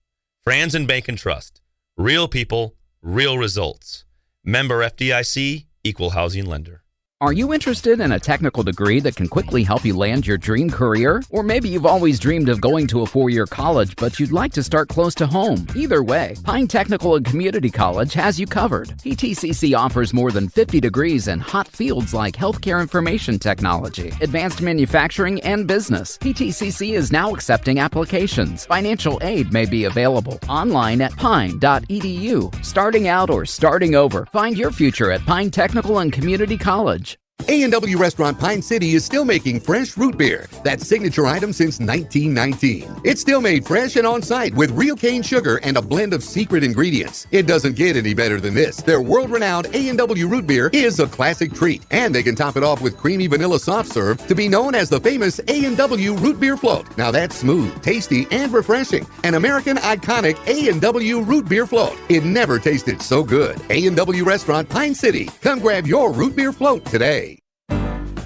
Franzen Bank and Trust. Real people, real results. Member FDIC, Equal Housing Lender. Are you interested in a technical degree that can quickly help you land your dream career? Or maybe you've always dreamed of going to a four-year college, but you'd like to start close to home. Either way, Pine Technical and Community College has you covered. PTCC offers more than 50 degrees in hot fields like healthcare information technology, advanced manufacturing, and business. PTCC is now accepting applications. Financial aid may be available online at pine.edu. Starting out or starting over, find your future at Pine Technical and Community College. A&W Restaurant Pine City is still making fresh root beer, that signature item since 1919. It's still made fresh and on-site with real cane sugar and a blend of secret ingredients. It doesn't get any better than this. Their world-renowned A&W root beer is a classic treat, and they can top it off with creamy vanilla soft serve to be known as the famous A&W root beer float. Now that's smooth, tasty, and refreshing. An American iconic A&W root beer float. It never tasted so good. A&W Restaurant Pine City. Come grab your root beer float today.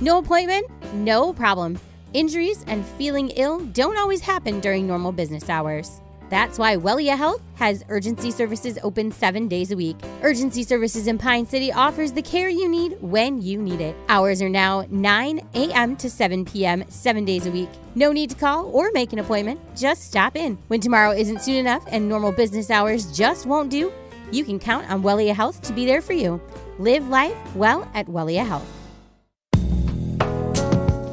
No appointment? No problem. Injuries and feeling ill don't always happen during normal business hours. That's why Wellia Health has urgency services open 7 days a week. Urgency Services in Pine City offers the care you need when you need it. Hours are now 9 a.m. to 7 p.m. 7 days a week. No need to call or make an appointment. Just stop in. When tomorrow isn't soon enough and normal business hours just won't do, you can count on Wellia Health to be there for you. Live life well at Wellia Health.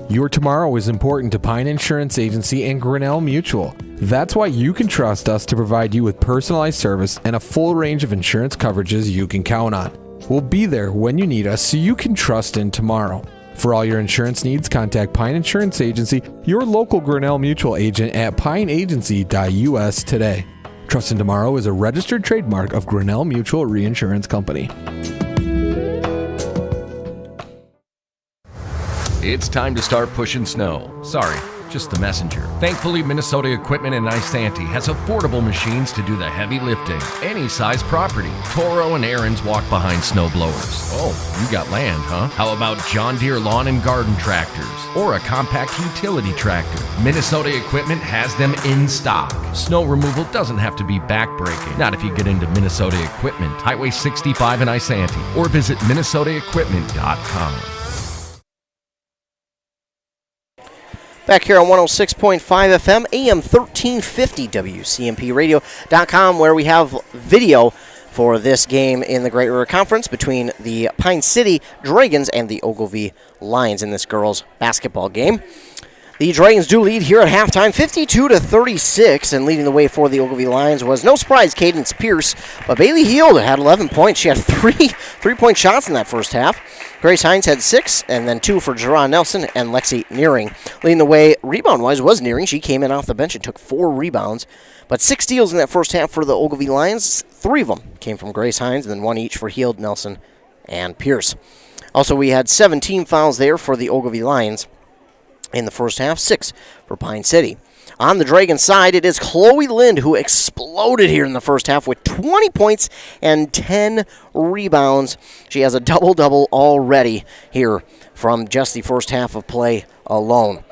Your tomorrow is important to Pine Insurance Agency and Grinnell Mutual. That's why you can trust us to provide you with personalized service and a full range of insurance coverages you can count on. We'll be there when you need us so you can trust in tomorrow. For all your insurance needs, contact Pine Insurance Agency, your local Grinnell Mutual agent at pineagency.us today. Trust in Tomorrow is a registered trademark of Grinnell Mutual Reinsurance Company. It's time to start pushing snow. Sorry, just the messenger. Thankfully, Minnesota Equipment in Isanti has affordable machines to do the heavy lifting. Any size property. Toro and Aaron's walk behind snow blowers. Oh, you got land, huh? How about John Deere lawn and garden tractors? Or a compact utility tractor? Minnesota Equipment has them in stock. Snow removal doesn't have to be backbreaking. Not if you get into Minnesota Equipment. Highway 65 in Isanti. Or visit minnesotaequipment.com. Back here on 106.5 FM, AM 1350, WCMPradio.com, where we have video for this game in the Great River Conference between the Pine City Dragons and the Ogilvie Lions in this girls' basketball game. The Dragons do lead here at halftime, 52-36, and leading the way for the Ogilvie Lions was, no surprise, Cadence Pierce, but Bailey Heald had 11 points. She had three-point shots in that first half. Grace Hines had 6, and then 2 for Jerron Nelson and Lexi Nearing. Leading the way rebound-wise was Nearing. She came in off the bench and took 4 rebounds, but 6 steals in that first half for the Ogilvie Lions. 3 of them came from Grace Hines, and then 1 each for Heald, Nelson, and Pierce. Also, we had 17 fouls there for the Ogilvie Lions in the first half, 6 for Pine City. On the Dragon side, it is Chloe Lind who exploded here in the first half with 20 points and 10 rebounds. She has a double-double already here from just the first half of play alone.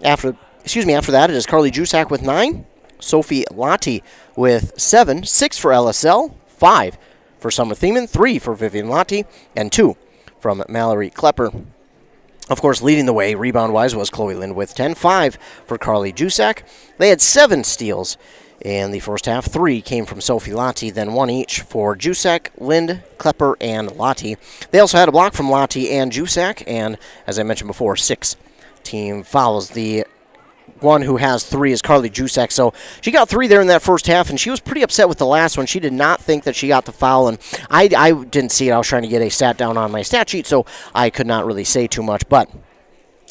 After that, it is Carly Jusak with 9, Sophie Lottie with 7, 6 for LSL, 5 for Summer Thiemann, 3 for Vivian Lottie, and 2 from Mallory Klepper. Of course, leading the way, rebound-wise, was Chloe Lind with 10, 5 for Carly Jusak. They had 7 steals in the first half. 3 came from Sophie Lottie, then 1 each for Jusak, Lind, Klepper, and Lottie. They also had a block from Lottie and Jusak, and, as I mentioned before, 6 team fouls. The one who has 3 is Carly Jusak, so she got 3 there in that first half, and she was pretty upset with the last one. She did not think that she got the foul, and I didn't see it. I was trying to get a stat down on my stat sheet, so I could not really say too much, but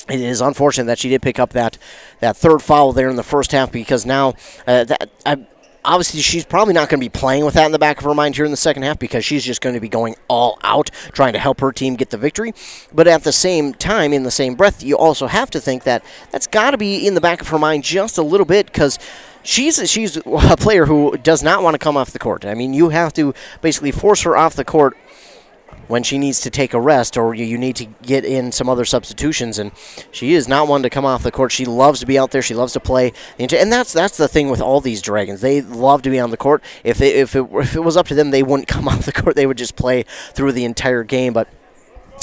it is unfortunate that she did pick up that third foul there in the first half, because now obviously she's probably not going to be playing with that in the back of her mind here in the second half, because she's just going to be going all out trying to help her team get the victory. But at the same time, in the same breath, you also have to think that that's got to be in the back of her mind just a little bit, because she's a player who does not want to come off the court. I mean, you have to basically force her off the court when she needs to take a rest or you need to get in some other substitutions. And she is not one to come off the court. She loves to be out there. She loves to play. And that's the thing with all these Dragons. They love to be on the court. If it was up to them, they wouldn't come off the court. They would just play through the entire game. But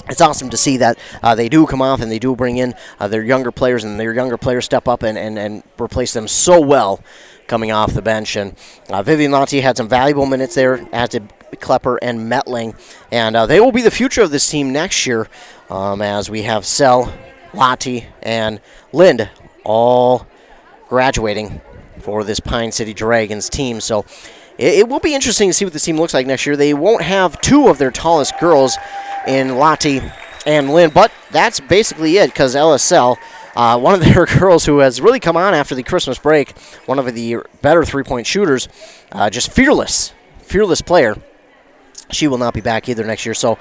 it's awesome to see that they do come off and they do bring in their younger players, and their younger players step up and replace them so well coming off the bench. And Vivian Lottie had some valuable minutes there, as did Klepper and Metling. And they will be the future of this team next year, as we have Sell, Lottie, and Lind all graduating for this Pine City Dragons team. So it will be interesting to see what this team looks like next year. They won't have two of their tallest girls in Lottie and Lynn, but that's basically it, because LSL, one of their girls who has really come on after the Christmas break, one of the better three-point shooters, just fearless player. She will not be back either next year. So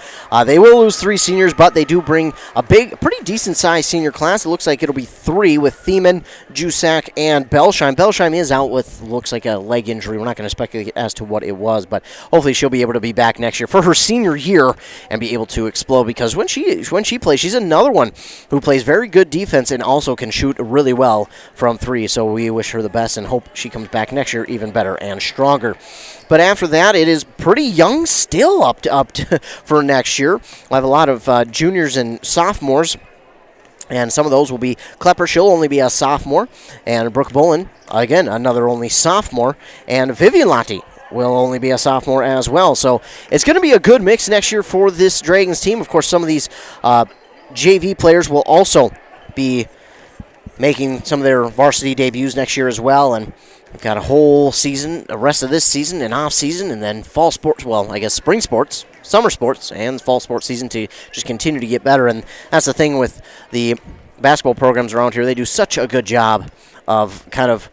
they will lose 3 seniors, but they do bring a pretty decent-sized senior class. It looks like it'll be 3 with Thiemann, Jusak, and Belsheim. Belsheim is out with, looks like, a leg injury. We're not going to speculate as to what it was, but hopefully she'll be able to be back next year for her senior year and be able to explode, because when she plays, she's another one who plays very good defense and also can shoot really well from 3. So we wish her the best and hope she comes back next year even better and stronger. But after that, it is pretty young still up for next year. We'll have a lot of juniors and sophomores, and some of those will be Klepper. She'll only be a sophomore, and Brooke Bullen, again, another only sophomore, and Vivian Lottie will only be a sophomore as well. So it's going to be a good mix next year for this Dragons team. Of course, some of these JV players will also be making some of their varsity debuts next year as well, and we've got a whole season, the rest of this season, and off season, and then fall sports, well, I guess spring sports, summer sports, and fall sports season to just continue to get better. And that's the thing with the basketball programs around here. They do such a good job of kind of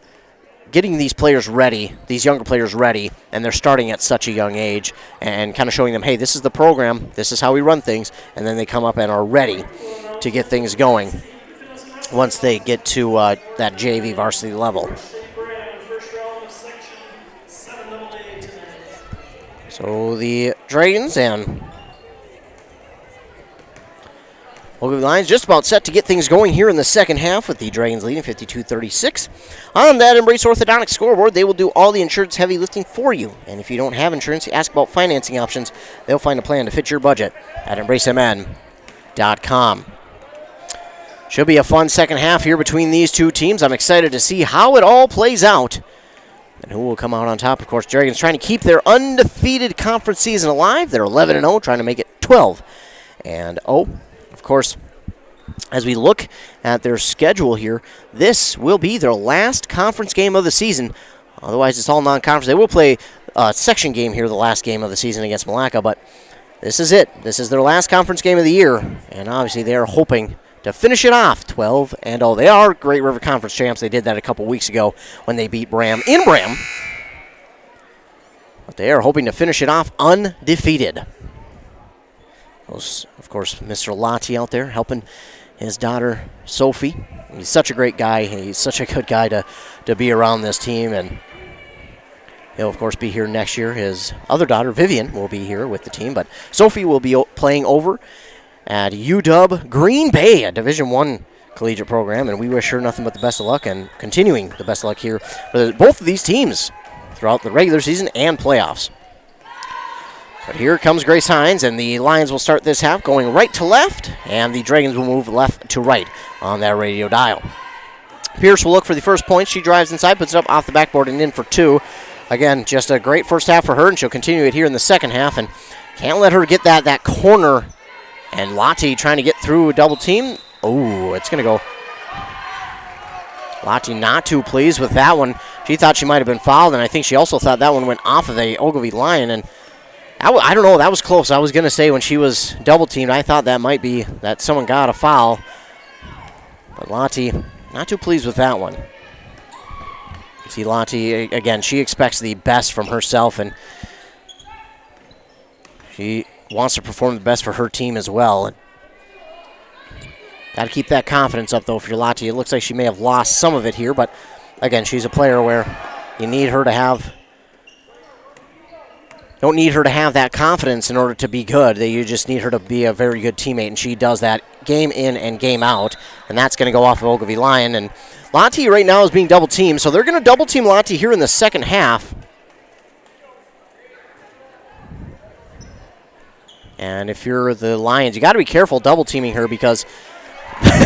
getting these players ready, these younger players ready, and they're starting at such a young age and kind of showing them, hey, this is the program, this is how we run things, and then they come up and are ready to get things going once they get to that JV varsity level. So the Dragons and Ogilvie Lions just about set to get things going here in the second half, with the Dragons leading 52-36. On that Embrace Orthodontics scoreboard, they will do all the insurance heavy lifting for you. And if you don't have insurance, ask about financing options. They'll find a plan to fit your budget at embracemn.com. Should be a fun second half here between these two teams. I'm excited to see how it all plays out and who will come out on top. Of course, Dragons trying to keep their undefeated conference season alive. They're 11-0, trying to make it 12-0. Of course, as we look at their schedule here, this will be their last conference game of the season. Otherwise, it's all non-conference. They will play a section game here, the last game of the season against Malacca, but this is it. This is their last conference game of the year, and obviously they are hoping to finish it off 12-0. They are Great River Conference champs. They did that a couple weeks ago when they beat Bram in Bram. But they are hoping to finish it off undefeated. Of course, Mr. Lottie out there helping his daughter, Sophie. He's such a great guy. He's such a good guy to be around this team. And he'll, of course, be here next year. His other daughter, Vivian, will be here with the team. But Sophie will be playing over at UW Green Bay, a Division I collegiate program, and we wish her nothing but the best of luck and continuing the best of luck here for both of these teams throughout the regular season and playoffs. But here comes Grace Hines, and the Lions will start this half going right to left, and the Dragons will move left to right on that radio dial. Pierce will look for the first point. She drives inside, puts it up off the backboard and in for 2. Again, just a great first half for her, and she'll continue it here in the second half, and can't let her get that corner. And Lottie trying to get through a double team. Oh, it's going to go. Lottie not too pleased with that one. She thought she might have been fouled, and I think she also thought that one went off of a Ogilvie Lion. And I don't know, that was close. I was going to say when she was double teamed, I thought that might be that someone got a foul. But Lottie not too pleased with that one. See, Lottie, again, she expects the best from herself, and she wants to perform the best for her team as well. Got to keep that confidence up, though, for Lottie. It looks like she may have lost some of it here, but again, she's a player where you need her to have don't need her to have that confidence in order to be good. You just need her to be a very good teammate, and she does that game in and game out, and that's going to go off of Ogilvie Lion. And Lottie right now is being double-teamed, so they're going to double-team Lottie here in the second half. And if you're the Lions, you got to be careful double-teaming her because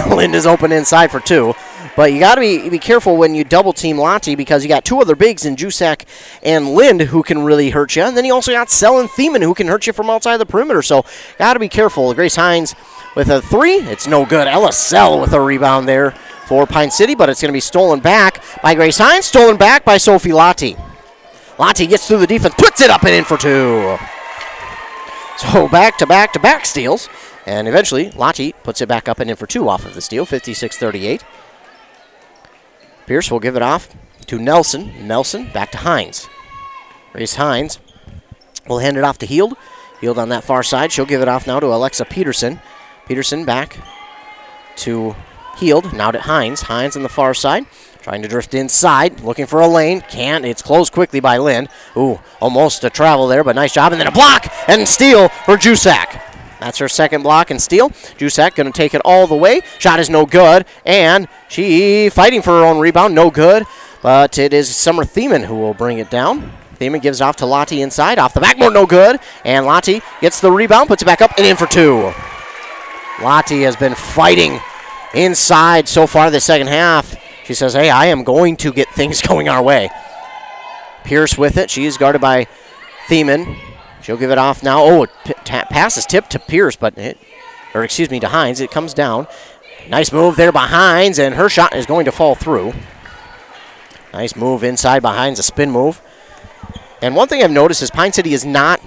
Linda's open inside for 2. But you got to be careful when you double-team Lottie because you got 2 other bigs in Jusak and Lind who can really hurt you. And then you also got Sell and Thiemann who can hurt you from outside the perimeter. So got to be careful. Grace Hines with a 3. It's no good. Ella Sell with a rebound there for Pine City, but it's going to be stolen back by Grace Hines. Stolen back by Sophie Lottie. Lottie gets through the defense, puts it up and in for 2. So back-to-back-to-back steals. And eventually, Lottie puts it back up and in for 2 off of the steal, 56-38. Pierce will give it off to Nelson. Nelson back to Hines. Grace Hines will hand it off to Heald. Heald on that far side. She'll give it off now to Alexa Peterson. Peterson back to Heald. Now to Hines. Hines on the far side. Trying to drift inside. Looking for a lane. Can't. It's closed quickly by Lind. Ooh, almost a travel there, but nice job. And then a block and steal for Jusak. That's her second block and steal. Jusak going to take it all the way. Shot is no good, and she fighting for her own rebound. No good, but it is Summer Thiemann who will bring it down. Thiemann gives off to Lottie inside. Off the backboard, no good. And Lottie gets the rebound, puts it back up, and in for 2. Lottie has been fighting inside so far this second half. She says, hey, I am going to get things going our way. Pierce with it. She is guarded by Thiemann. She'll give it off now. Oh, pass is tipped to Pierce, to Hines. It comes down. Nice move there by Hines, and her shot is going to fall through. Nice move inside by Hines, a spin move. And one thing I've noticed is Pine City is not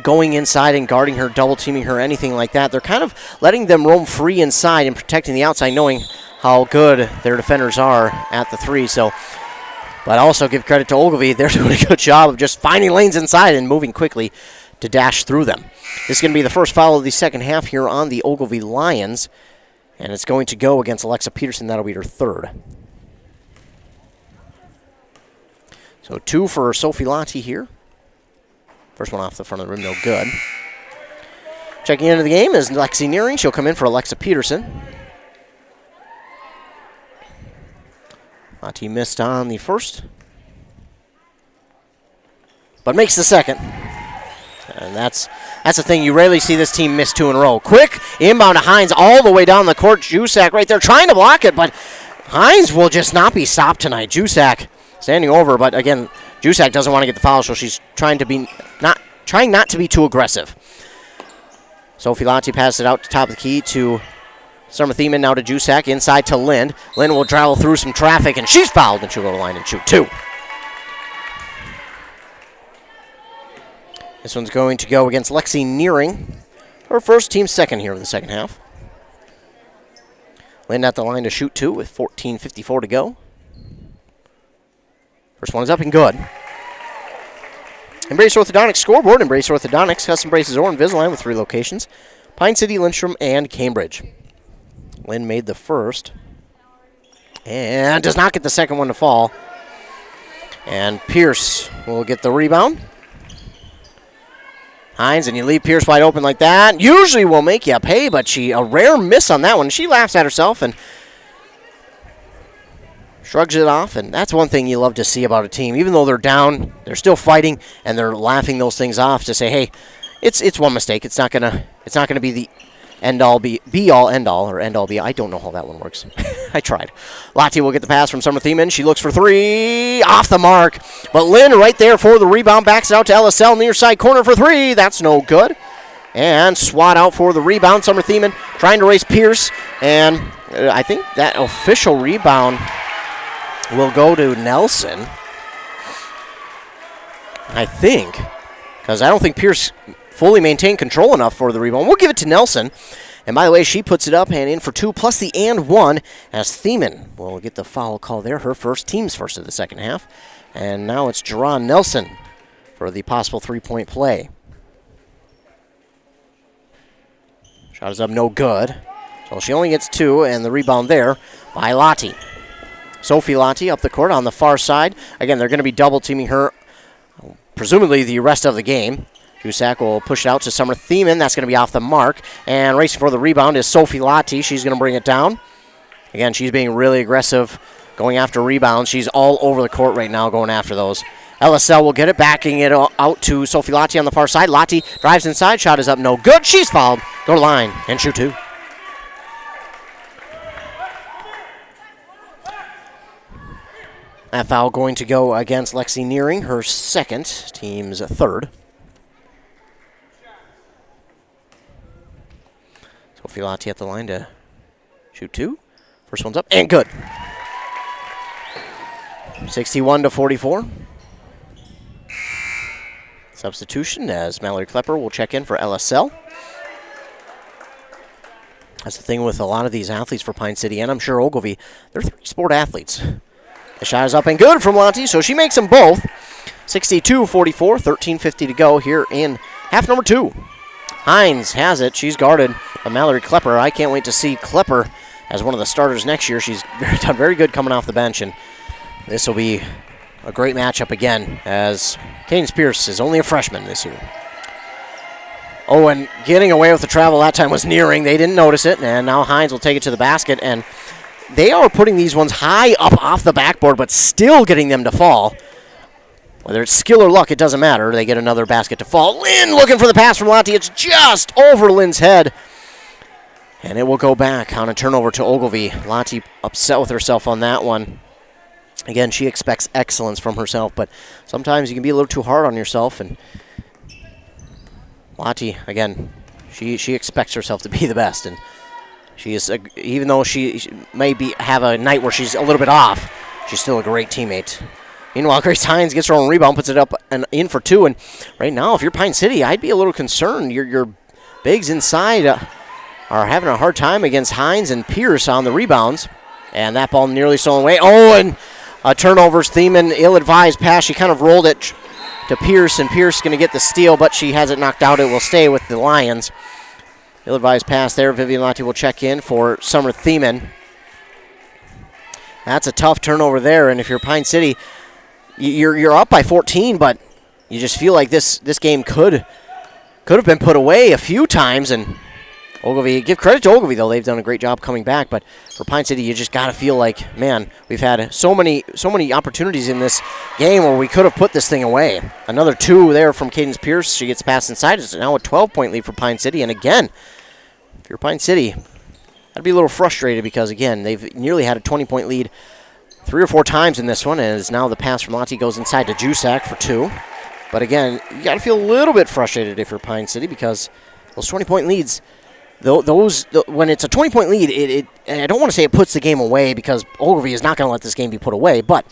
going inside and guarding her, double-teaming her, anything like that. They're kind of letting them roam free inside and protecting the outside, knowing how good their defenders are at the 3. But also give credit to Ogilvie. They're doing a good job of just finding lanes inside and moving quickly to dash through them. This is going to be the first foul of the second half here on the Ogilvie Lions. And it's going to go against Alexa Peterson. That'll be her 3rd. So 2 for Sophie Lottie here. First one off the front of the rim, no good. Checking into the game is Lexi Nearing. She'll come in for Alexa Peterson. Lottie missed on the first, but makes the second. And that's the thing. You rarely see this team miss 2 in a row. Quick inbound to Hines all the way down the court. Jusak right there trying to block it, but Hines will just not be stopped tonight. Jusak standing over, but again, Jusak doesn't want to get the foul, so she's trying not to be too aggressive. Sophie Lottie passes it out to top of the key to Summer Thiemann, now to Jusak, inside to Lind. Lind will travel through some traffic, and she's fouled, and she'll go to the line and shoot 2. This one's going to go against Lexi Nearing, her first, team second here in the second half. Lind at the line to shoot 2 with 14:54 to go. First one is up and good. Embrace Orthodontics scoreboard. Embrace Orthodontics, custom braces or Invisalign with 3 locations. Pine City, Lindstrom, and Cambridge. Lind made the first and does not get the second one to fall. And Pierce will get the rebound. Hines, and you leave Pierce wide open like that. Usually will make you pay, but a rare miss on that one. She laughs at herself and shrugs it off, and that's one thing you love to see about a team. Even though they're down, they're still fighting, and they're laughing those things off to say, hey, it's one mistake. It's not gonna be the end-all, be-all, end-all, or end-all, be. I don't know how that one works. I tried. Lottie will get the pass from Summer Thiemann. She looks for 3, off the mark. But Lynn right there for the rebound, backs it out to LSL near side corner for 3. That's no good. And Swat out for the rebound. Summer Thiemann trying to race Pierce. And I think that official rebound will go to Nelson. I think. Because I don't think Pierce fully maintained control enough for the rebound. We'll give it to Nelson. And by the way, she puts it up and in for 2, plus the and 1, as Thiemann will get the foul call there. Her first, team's first of the second half. And now it's Jerron Nelson for the possible 3-point play. Shot is up, no good. So she only gets 2, and the rebound there by Lottie. Sophie Lottie up the court on the far side. Again, they're going to be double-teaming her presumably the rest of the game. Jusak will push it out to Summer Thiemann. That's going to be off the mark. And racing for the rebound is Sophie Lottie. She's going to bring it down. Again, she's being really aggressive, going after rebounds. She's all over the court right now going after those. LSL will get it, backing it out to Sophie Lottie on the far side. Lottie drives inside. Shot is up, no good. She's fouled. Go to line and shoot 2. That foul going to go against Lexi Nearing, her second, team's third. Sophie Lottie at the line to shoot 2. First one's up and good. 61-44. Substitution as Mallory Klepper will check in for LSL. That's the thing with a lot of these athletes for Pine City, and I'm sure Ogilvie, they're 3-sport athletes. The shot is up and good from Lottie, so she makes them both. 62-44, 13:50 to go here in half number 2. Hines has it. She's guarded by Mallory Klepper. I can't wait to see Klepper as one of the starters next year. She's done very good coming off the bench, and this will be a great matchup again as Cadence Pierce is only a freshman this year. Oh, and getting away with the travel that time was Nearing. They didn't notice it, and now Hines will take it to the basket, and they are putting these ones high up off the backboard, but still getting them to fall. Whether it's skill or luck, it doesn't matter. They get another basket to fall. Lynn looking for the pass from Lottie. It's just over Lynn's head. And it will go back on a turnover to Ogilvie. Lottie upset with herself on that one. Again, she expects excellence from herself, but sometimes you can be a little too hard on yourself. And Lottie, again, she expects herself to be the best. And she is, even though she may have a night where she's a little bit off, she's still a great teammate. Meanwhile, Grace Hines gets her own rebound, puts it up and in for 2. And right now, if you're Pine City, I'd be a little concerned. Your bigs inside are having a hard time against Hines and Pierce on the rebounds. And that ball nearly stolen away. Oh, and turnovers. Thiemann, ill-advised pass. She kind of rolled it to Pierce, and Pierce going to get the steal, but she has it knocked out. It will stay with the Lions. Ill-advised pass there. Vivian Lottie will check in for Summer Thiemann. That's a tough turnover there, and if you're Pine City, you're up by 14, but you just feel like this game could have been put away a few times. And Ogilvie, give credit to Ogilvie though, they've done a great job coming back. But for Pine City, you just got to feel like, man, we've had so many opportunities in this game where we could have put this thing away. Another 2 there from Cadence Pierce. She gets passed inside. It's now a 12-point lead for Pine City. And again, if you're Pine City, I'd be a little frustrated because again, they've nearly had a 20-point lead 3 or 4 times in this one, and it's now the pass from Lottie goes inside to Jusak for 2. But again, you got to feel a little bit frustrated if you're Pine City because those 20-point leads, when it's a 20-point lead, I don't want to say it puts the game away because Ogilvie is not going to let this game be put away, but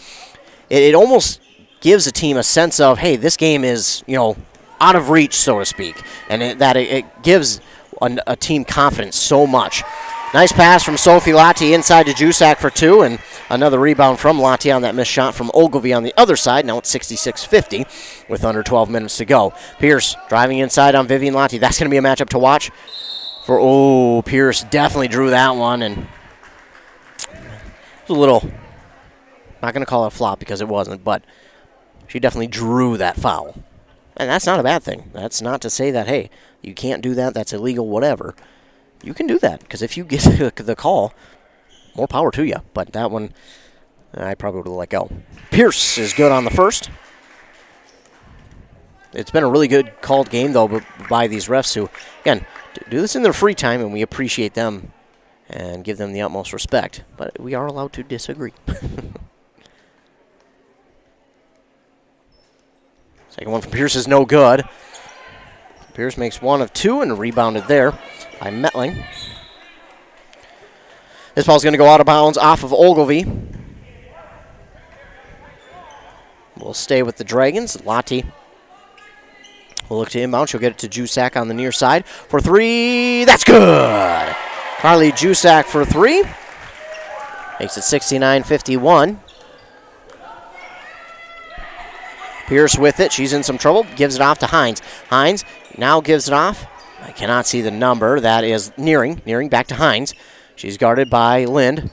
it almost gives a team a sense of, hey, this game is out of reach, so to speak, and it gives a team confidence so much. Nice pass from Sophie Lottie inside to Jusak for 2, and another rebound from Lottie on that missed shot from Ogilvie on the other side. Now it's 66-50 with under 12 minutes to go. Pierce driving inside on Vivian Lottie. That's going to be a matchup to watch. Pierce definitely drew that one, and it was a little, not going to call it a flop because it wasn't, but she definitely drew that foul. And that's not a bad thing. That's not to say that, hey, you can't do that, that's illegal, whatever. You can do that, because if you get the call, more power to you. But that one, I probably would have let go. Pierce is good on the first. It's been a really good called game, though, by these refs who, again, do this in their free time, and we appreciate them and give them the utmost respect. But we are allowed to disagree. Second one from Pierce is no good. Pierce makes 1 of 2 and rebounded there by Metling. This ball's going to go out of bounds off of Ogilvie. We'll stay with the Dragons. Lottie will look to inbound. She'll get it to Jusak on the near side for 3. That's good! Carly Jusak for 3. Makes it 69-51. Pierce with it. She's in some trouble. Gives it off to Hines. Hines now gives it off. I cannot see the number. That is Nearing. Nearing back to Hines. She's guarded by Lind.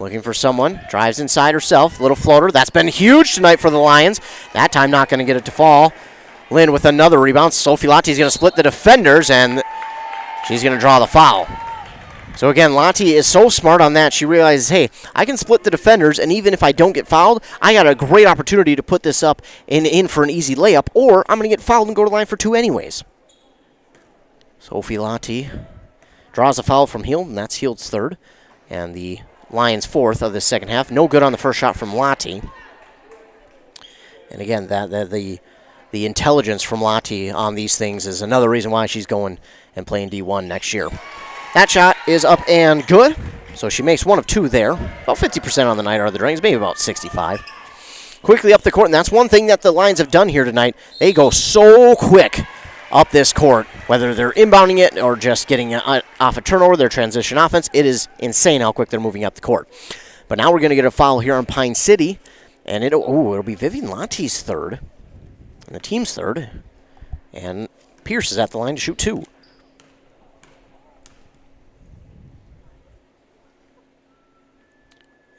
looking for someone, drives inside herself, little floater. That's been huge tonight for the Lions. That time not going to get it to fall. Lynn with another rebound. Sophie Lottie is going to split the defenders, and she's going to draw the foul. So again, Lottie is so smart on that. She realizes, hey, I can split the defenders, and even if I don't get fouled, I got a great opportunity to put this up and in for an easy layup, or I'm going to get fouled and go to the line for 2 anyways. Sophie Lottie draws a foul from Heald, and that's Heald's third, and the Lions' fourth of the second half. No good on the first shot from Lottie. And again, the intelligence from Lottie on these things is another reason why she's going and playing D1 next year. That shot is up and good. So she makes 1 of 2 there. About 50% on the night are the Dragons, maybe about 65. Quickly up the court, and that's one thing that the Lions have done here tonight. They go so quick up this court, whether they're inbounding it or just getting off a turnover, their transition offense. It is insane how quick they're moving up the court. But now we're going to get a foul here on Pine City, and it'll be Vivian Lottie's third, and the team's third, and Pierce is at the line to shoot 2.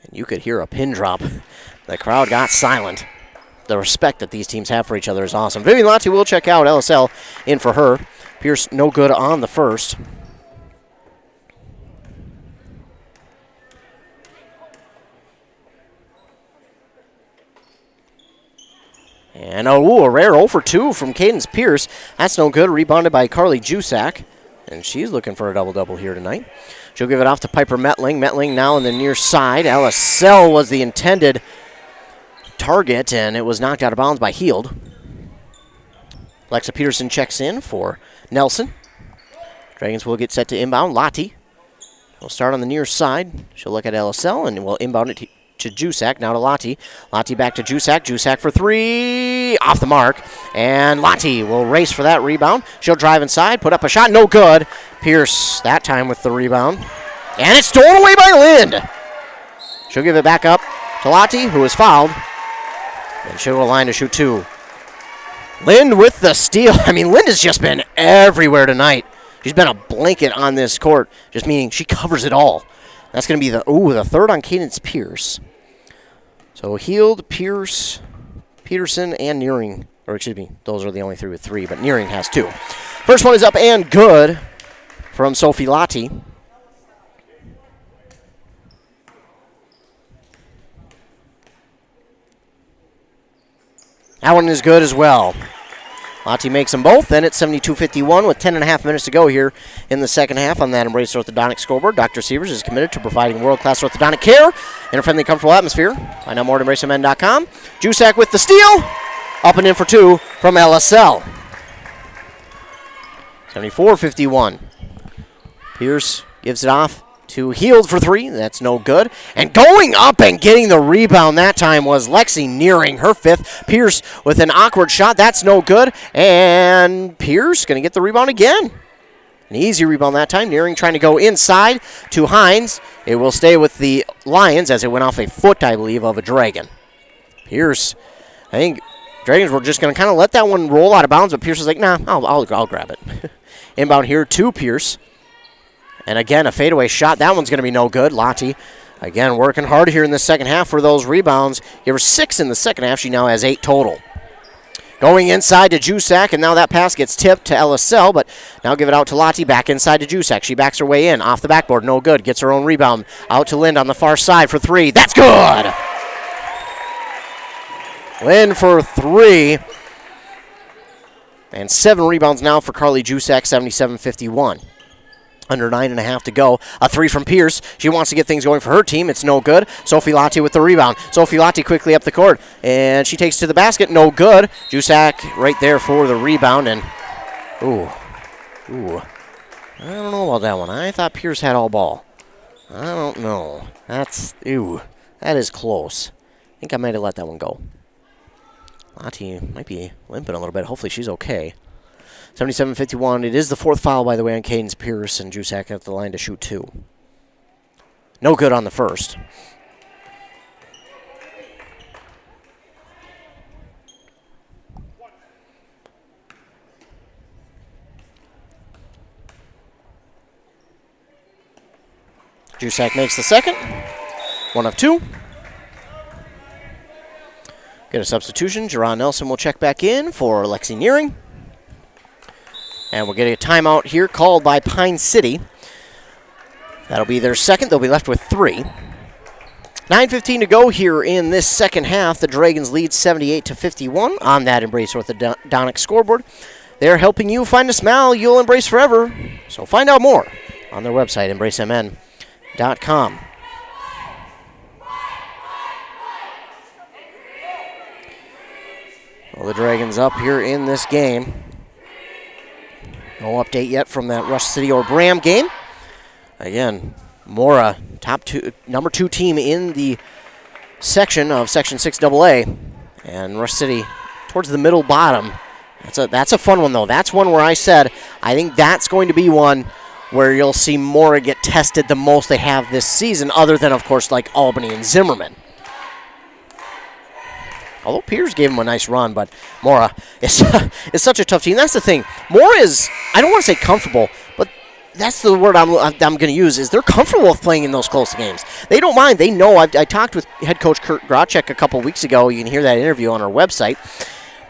And you could hear a pin drop. The crowd got silent. The respect that these teams have for each other is awesome. Vivian Lottie will check out. LSL in for her. Pierce no good on the first. And a rare 0 for 2 from Cadence Pierce. That's no good. Rebounded by Carly Jusak. And she's looking for a double-double here tonight. She'll give it off to Piper Metling. Metling now on the near side. LSL was the intended target, and it was knocked out of bounds by Heald. Alexa Peterson checks in for Nelson. Dragons will get set to inbound. Lottie will start on the near side. She'll look at LSL, and will inbound it to Jusak. Now to Lottie. Lottie back to Jusak. Jusak for 3. Off the mark. And Lottie will race for that rebound. She'll drive inside. Put up a shot. No good. Pierce that time with the rebound. And it's stolen away by Lind. She'll give it back up to Lottie, who is fouled. And she'll go to the line to shoot 2. Lind with the steal. I mean, Lind has just been everywhere tonight. She's been a blanket on this court, just meaning she covers it all. That's going to be the third on Cadence Pierce. So Heald, Pierce, Peterson, and Nearing. Or excuse me, those are the only 3 with 3, but Nearing has 2. First one is up and good from Sophie Lottie. That one is good as well. Lottie makes them both. Then it's 72-51 with 10.5 minutes to go here in the second half on that Embrace Orthodontic scoreboard. Dr. Sievers is committed to providing world-class orthodontic care in a friendly, comfortable atmosphere. Find out more at embracemn.com. Jusak with the steal. Up and in for 2 from LSL. 74-51. Pierce gives it off to Heald for 3. That's no good. And going up and getting the rebound that time was Lexi Nearing, her 5th. Pierce with an awkward shot. That's no good. And Pierce going to get the rebound again. An easy rebound that time. Nearing trying to go inside to Hines. It will stay with the Lions as it went off a foot, I believe, of a Dragon. Pierce, I think Dragons were just going to kind of let that one roll out of bounds, but Pierce was like, nah, I'll grab it. Inbound here to Pierce. And again, a fadeaway shot. That one's going to be no good. Lottie, again, working hard here in the second half for those rebounds. Give her 6 in the second half. She now has 8 total. Going inside to Jusak, and now that pass gets tipped to LSL, but now give it out to Lottie, back inside to Jusak. She backs her way in, off the backboard, no good. Gets her own rebound. Out to Lind on the far side for 3. That's good! Lind for 3. And 7 rebounds now for Carly Jusak, 77-51. Under 9.5 to go. A 3 from Pierce. She wants to get things going for her team. It's no good. Sophie Lottie with the rebound. Sophie Lottie quickly up the court. And she takes to the basket. No good. Jusak right there for the rebound. And, ooh. I don't know about that one. I thought Pierce had all ball. I don't know. That is close. I think I might have let that one go. Lottie might be limping a little bit. Hopefully she's okay. 77-51. It is the 4th foul, by the way, on Cadence Pierce, and Jusak at the line to shoot 2. No good on the first. Jusak makes the second. 1 of 2. Get a substitution. Jerron Nelson will check back in for Lexi Nearing. And we're getting a timeout here called by Pine City. That'll be their second. They'll be left with 3. 9:15 to go here in this second half. The Dragons lead 78-51 on that Embrace Orthodontics scoreboard. They're helping you find a smile you'll embrace forever. So find out more on their website, embracemn.com. Well, the Dragons up here in this game. No update yet from that Rush City or Bram game. Again, Mora, number 2 team in the section of Section 6AA, and Rush City towards the middle bottom. That's a fun one, though. That's one where I said I think that's going to be one where you'll see Mora get tested the most they have this season, other than, of course, like Albany and Zimmerman. Although Piers gave him a nice run, but Mora is such a tough team. That's the thing. Mora is, I don't want to say comfortable, but that's the word I'm going to use, is they're comfortable with playing in those close games. They don't mind. They know. I talked with head coach Kurt Grocek a couple weeks ago. You can hear that interview on our website.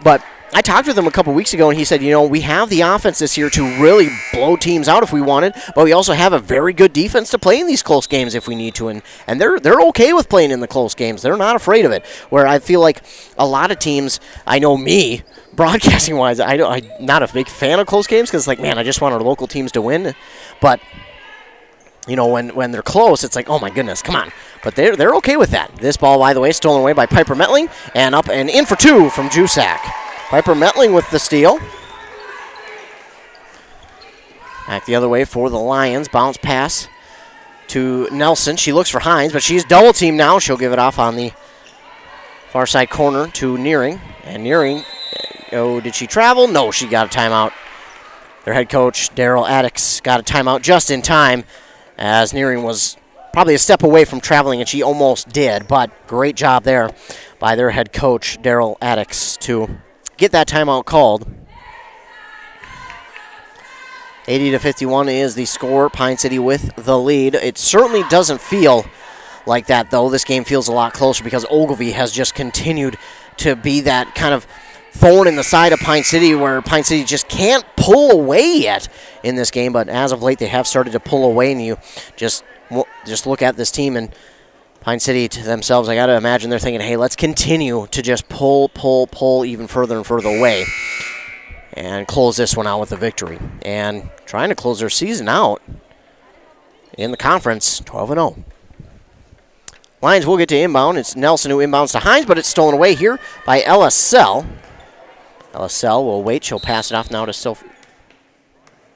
But I talked with him a couple weeks ago, and he said, we have the offense this year to really blow teams out if we wanted, but we also have a very good defense to play in these close games if we need to, and they're okay with playing in the close games. They're not afraid of it, where I feel like a lot of teams, I know me, broadcasting-wise, I'm not a big fan of close games because, I just want our local teams to win, but when they're close, it's like, oh my goodness, come on. But they're okay with that. This ball, by the way, stolen away by Piper Metling, and up and in for 2 from Jusak. Piper Metling with the steal. Back the other way for the Lions. Bounce pass to Nelson. She looks for Hines, but she's double teamed now. She'll give it off on the far side corner to Nearing. And Nearing, did she travel? No, she got a timeout. Their head coach, Daryl Addix, got a timeout just in time, as Nearing was probably a step away from traveling, and she almost did. But great job there by their head coach, Daryl Addix, to get that timeout called. 80-51 is the score. Pine City with the lead. It certainly doesn't feel like that, though. This game feels a lot closer because Ogilvie has just continued to be that kind of thorn in the side of Pine City, where Pine City just can't pull away yet in this game. But as of late, they have started to pull away, and you just look at this team, and Pine City to themselves, I got to imagine they're thinking, hey, let's continue to just pull even further and further away and close this one out with a victory. And trying to close their season out in the conference, 12-0. Lions will get to inbound. It's Nelson who inbounds to Hines, but it's stolen away here by Ella Sell. Ella Sell will wait. She'll pass it off now to Sophie.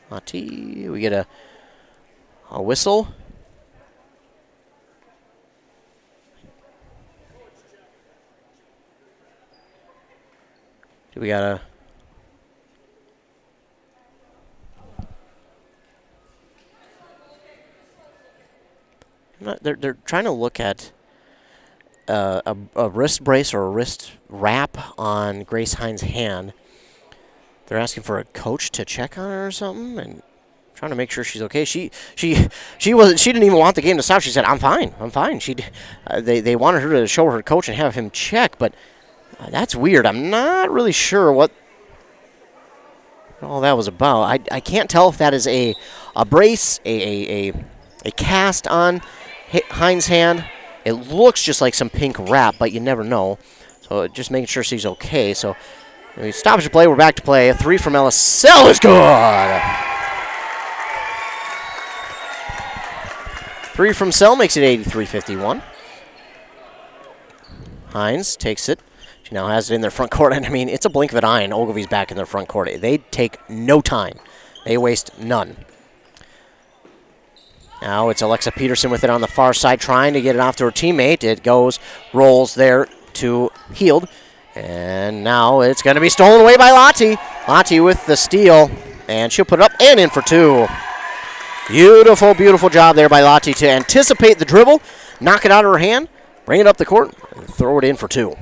We get a whistle. We got they're trying to look at a wrist brace or a wrist wrap on Grace Hines' hand. They're asking for a coach to check on her or something, and trying to make sure she's okay. She didn't even want the game to stop. She said, "I'm fine. They wanted her to show her coach and have him check, but that's weird. I'm not really sure what all that was about. I can't tell if that is a brace, a cast on Hines' hand. It looks just like some pink wrap, but you never know. So just making sure she's okay. So we stoppage the play. We're back to play. A 3 from Ellis Sell is good. 3 from Sell makes it 83-51. Hines takes it. She now has it in their front court. And I mean, it's a blink of an eye, and Ogilvie's back in their front court. They take no time. They waste none. Now it's Alexa Peterson with it on the far side, trying to get it off to her teammate. It goes, rolls there to Heald. And now it's going to be stolen away by Lottie. Lottie with the steal, and she'll put it up and in for 2. Beautiful, beautiful job there by Lottie to anticipate the dribble, knock it out of her hand, bring it up the court, and throw it in for 2.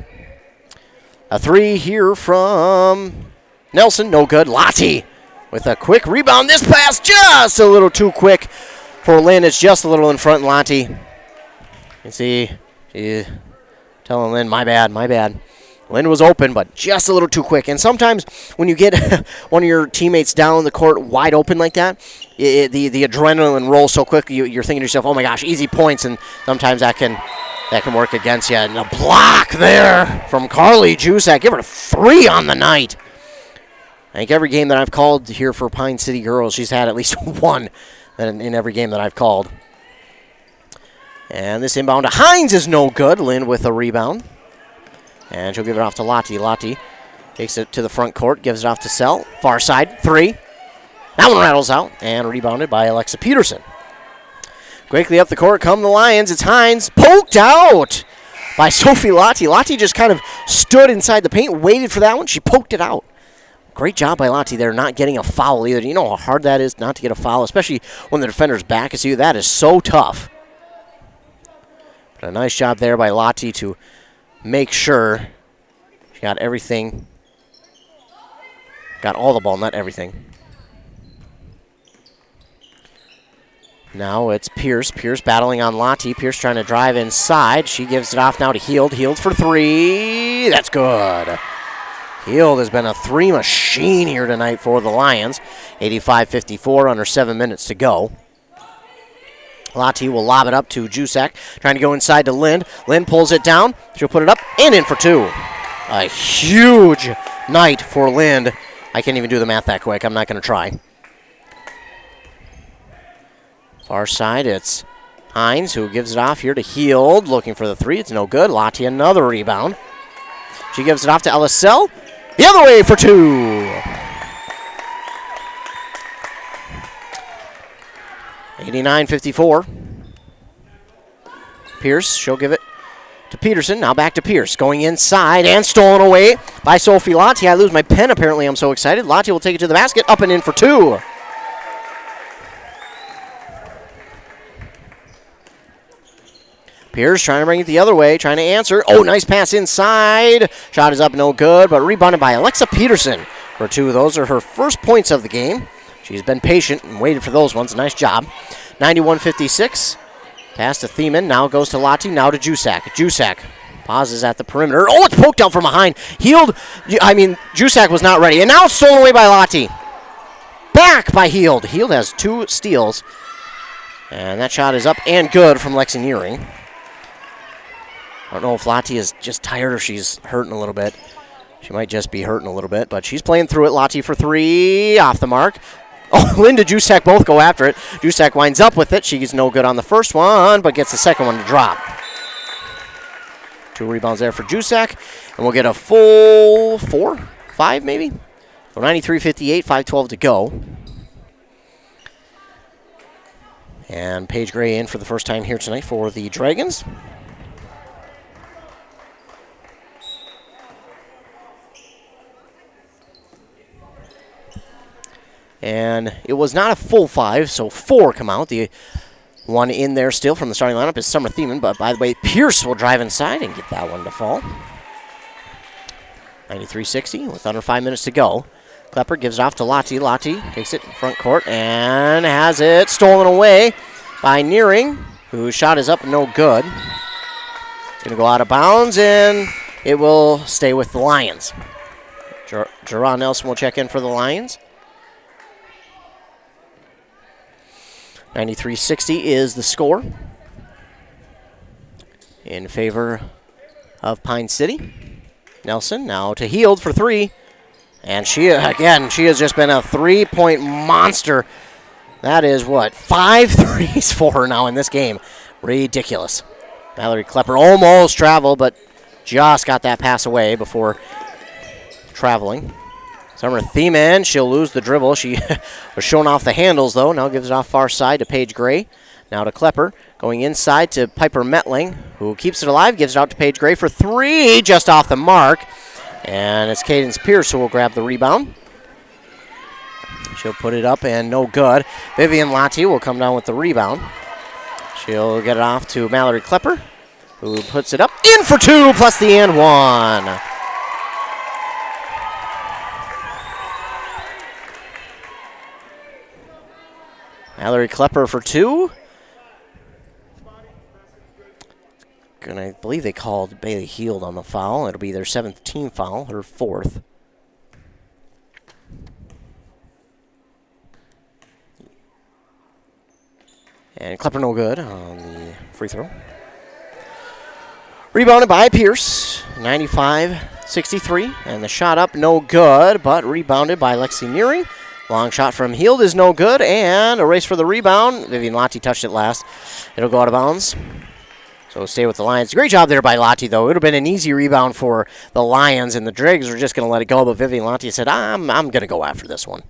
A 3 here from Nelson, no good. Lottie with a quick rebound. This pass just a little too quick for Lynn. It's just a little in front. Lottie You see, she's telling Lynn, my bad. Lynn was open, but just a little too quick. And sometimes when you get one of your teammates down the court wide open like that, the adrenaline rolls so quick, you're thinking to yourself, oh my gosh, easy points, and sometimes that can work against you. And a block there from Carly Jusak. Give her a 3 on the night. I think every game that I've called here for Pine City Girls, she's had at least 1 in every game that I've called. And this inbound to Hines is no good. Lynn with a rebound. And she'll give it off to Lottie. Lottie takes it to the front court, gives it off to Sell. Far side, 3. That one rattles out and rebounded by Alexa Peterson. Quickly up the court come the Lions. It's Hines poked out by Sophie Lottie. Lottie just kind of stood inside the paint, waited for that one. She poked it out. Great job by Lottie there, not getting a foul either. You know how hard that is not to get a foul, especially when the defender's back is you. That is so tough. But a nice job there by Lottie to make sure she got everything. Got all the ball, not everything. Now it's Pierce. Pierce battling on Lottie. Pierce trying to drive inside. She gives it off now to Heald. Heald for 3. That's good. Heald has been a 3 machine here tonight for the Lions. 85-54, under 7 minutes to go. Lottie will lob it up to Jusak, trying to go inside to Lind. Lind pulls it down. She'll put it up and in for 2. A huge night for Lind. I can't even do the math that quick. I'm not going to try. Far side, it's Hines who gives it off here to Heald, looking for the 3. It's no good. Lottie another rebound. She gives it off to Ellisell. The other way for 2. 89-54. Pierce, she'll give it to Peterson. Now back to Pierce. Going inside and stolen away by Sophie Lottie. I lose my pen, apparently. I'm so excited. Lottie will take it to the basket. Up and in for 2. Pierce trying to bring it the other way, trying to answer. Oh, nice pass inside. Shot is up, no good, but rebounded by Alexa Peterson for 2. Those are her first points of the game. She's been patient and waited for those ones. Nice job. 91-56. Pass to Thiemann. Now goes to Lottie. Now to Jusak. Jusak pauses at the perimeter. Oh, it's poked out from behind. Jusak was not ready. And now it's stolen away by Lottie. Back by Heald. Heald has 2 steals. And that shot is up and good from Lexi Nearing. I don't know if Lottie is just tired or she's hurting a little bit. She might just be hurting a little bit, but she's playing through it. Lottie for 3, off the mark. Oh, Linda Jusak both go after it. Jusak winds up with it. She's no good on the first one, but gets the second one to drop. 2 rebounds there for Jusak, and we'll get a full 4, 5 maybe? So 93-58, 5:12 to go. And Paige Gray in for the first time here tonight for the Dragons. And it was not a full 5, so 4 come out. The one in there still from the starting lineup is Summer Thiemann, but by the way, Pierce will drive inside and get that one to fall. 93-60 with under 5 minutes to go. Klepper gives it off to Lottie. Lottie takes it in front court and has it stolen away by Nearing, whose shot is up, no good. It's going to go out of bounds, and it will stay with the Lions. Gerard Nelson will check in for the Lions. 93-60 is the score in favor of Pine City. Nelson now to Heald for 3. And she has just been a 3-point monster. That is, 5 threes for her now in this game. Ridiculous. Mallory Klepper almost traveled, but just got that pass away before traveling. Summer Thiemann, she'll lose the dribble. She was showing off the handles, though. Now gives it off far side to Paige Gray. Now to Klepper. Going inside to Piper Metling, who keeps it alive. Gives it out to Paige Gray for 3, just off the mark. And it's Cadence Pierce who will grab the rebound. She'll put it up and no good. Vivian Lottie will come down with the rebound. She'll get it off to Mallory Klepper, who puts it up. In for 2, plus the and 1. Mallory Klepper for 2. and I believe they called Bailey Heald on the foul. It'll be their 7th team foul, her 4th. And Klepper no good on the free throw. Rebounded by Pierce, 95-63. And the shot up, no good, but rebounded by Lexi Nearing. Long shot from Heald is no good, and a race for the rebound. Vivian Lotti touched it last. It'll go out of bounds. So stay with the Lions. Great job there by Lotti, though. It would have been an easy rebound for the Lions, and the Dragons were just going to let it go. But Vivian Lotti said, I'm going to go after this one.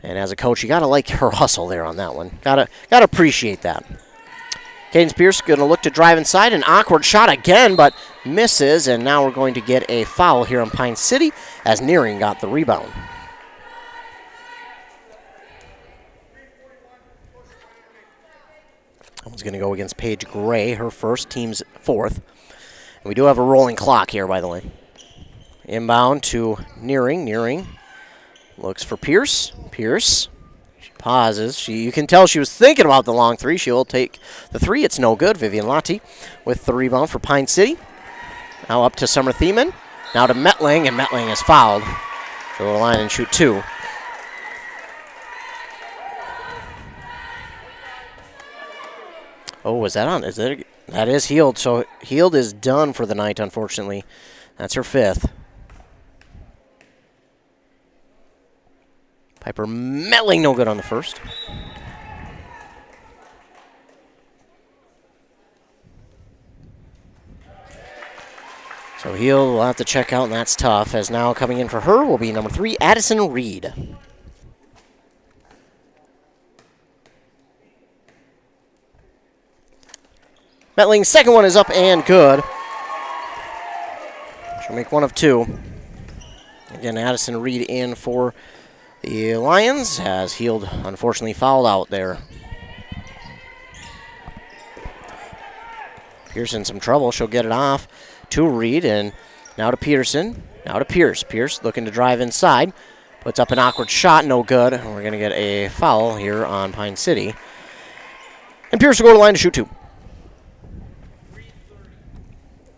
And as a coach, you got to like her hustle there on that one. Got to appreciate that. Cadence Pierce going to look to drive inside. An awkward shot again, but misses. And now we're going to get a foul here in Pine City as Nearing got the rebound. That one's going to go against Paige Gray, her first, team's 4th. And we do have a rolling clock here, by the way. Inbound to Nearing. Nearing looks for Pierce. Pierce. She pauses. You can tell she was thinking about the long three. She'll take the three. It's no good. Vivian Lotti with the rebound for Pine City. Now up to Summer Thiemann. Now to Metling, and Metling is fouled. So the line and shoot 2. Oh, was that on? That is Heald. So Heald is done for the night, unfortunately. That's her 5th. Piper Metling, no good on the first. So Heald will have to check out, and that's tough, as now coming in for her will be number 3, Addison Reed. Metling's second one is up and good. She'll make 1 of 2. Again, Addison Reed in for the Lions, as Heald unfortunately fouled out there. Pearson some trouble. She'll get it off to Reed, and now to Peterson. Now to Pierce. Pierce looking to drive inside. Puts up an awkward shot, no good. And we're going to get a foul here on Pine City. And Pierce will go to the line to shoot 2.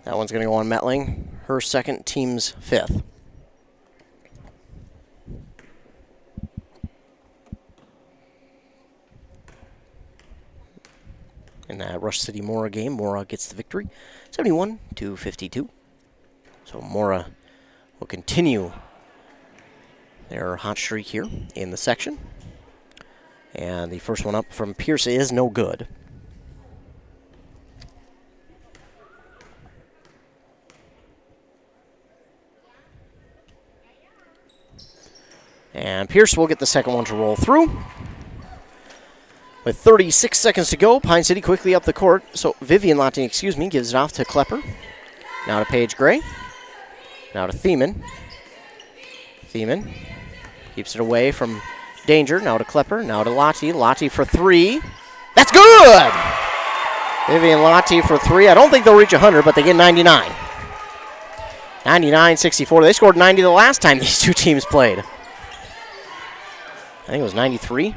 That one's going to go on Metling, her 2nd, team's 5th. In that Rush City Mora game, Mora gets the victory, 71-52. So Mora will continue their hot streak here in the section. And the first one up from Pierce is no good. And Pierce will get the second one to roll through. With 36 seconds to go, Pine City quickly up the court. So Vivian Lotti, gives it off to Klepper. Now to Paige Gray. Now to Thiemann. Thiemann keeps it away from danger. Now to Klepper. Now to Lotti. Lotti for 3. That's good! Vivian Lotti for 3. I don't think they'll reach 100, but they get 99. 99-64. They scored 90 the last time these two teams played. I think it was 93.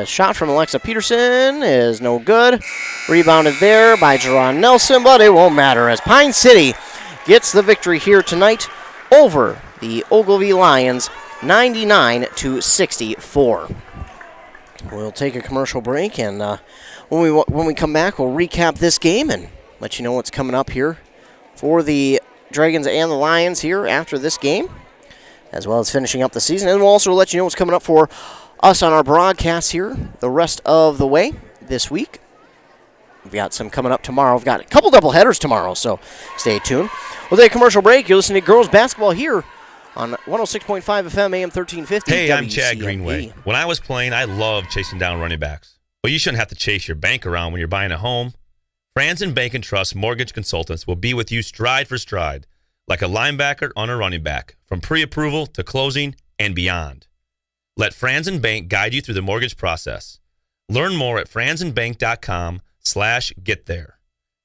Shot from Alexa Peterson is no good. Rebounded there by Jerron Nelson, but it won't matter as Pine City gets the victory here tonight over the Ogilvie Lions, 99-64. We'll take a commercial break, and when we come back, we'll recap this game and let you know what's coming up here for the Dragons and the Lions here after this game, as well as finishing up the season. And we'll also let you know what's coming up for us on our broadcast here the rest of the way this week. We've got some coming up tomorrow. We've got a couple double headers tomorrow, so stay tuned. We'll take a commercial break. You're listening to Girls Basketball here on 106.5 FM, AM 1350. Hey, I'm WCMP. Chad Greenway. When I was playing, I loved chasing down running backs. But you shouldn't have to chase your bank around when you're buying a home. Franz and Bank and Trust Mortgage Consultants will be with you stride for stride, like a linebacker on a running back, from pre-approval to closing and beyond. Let Franz and Bank guide you through the mortgage process. Learn more at franzandbank.com/get-there.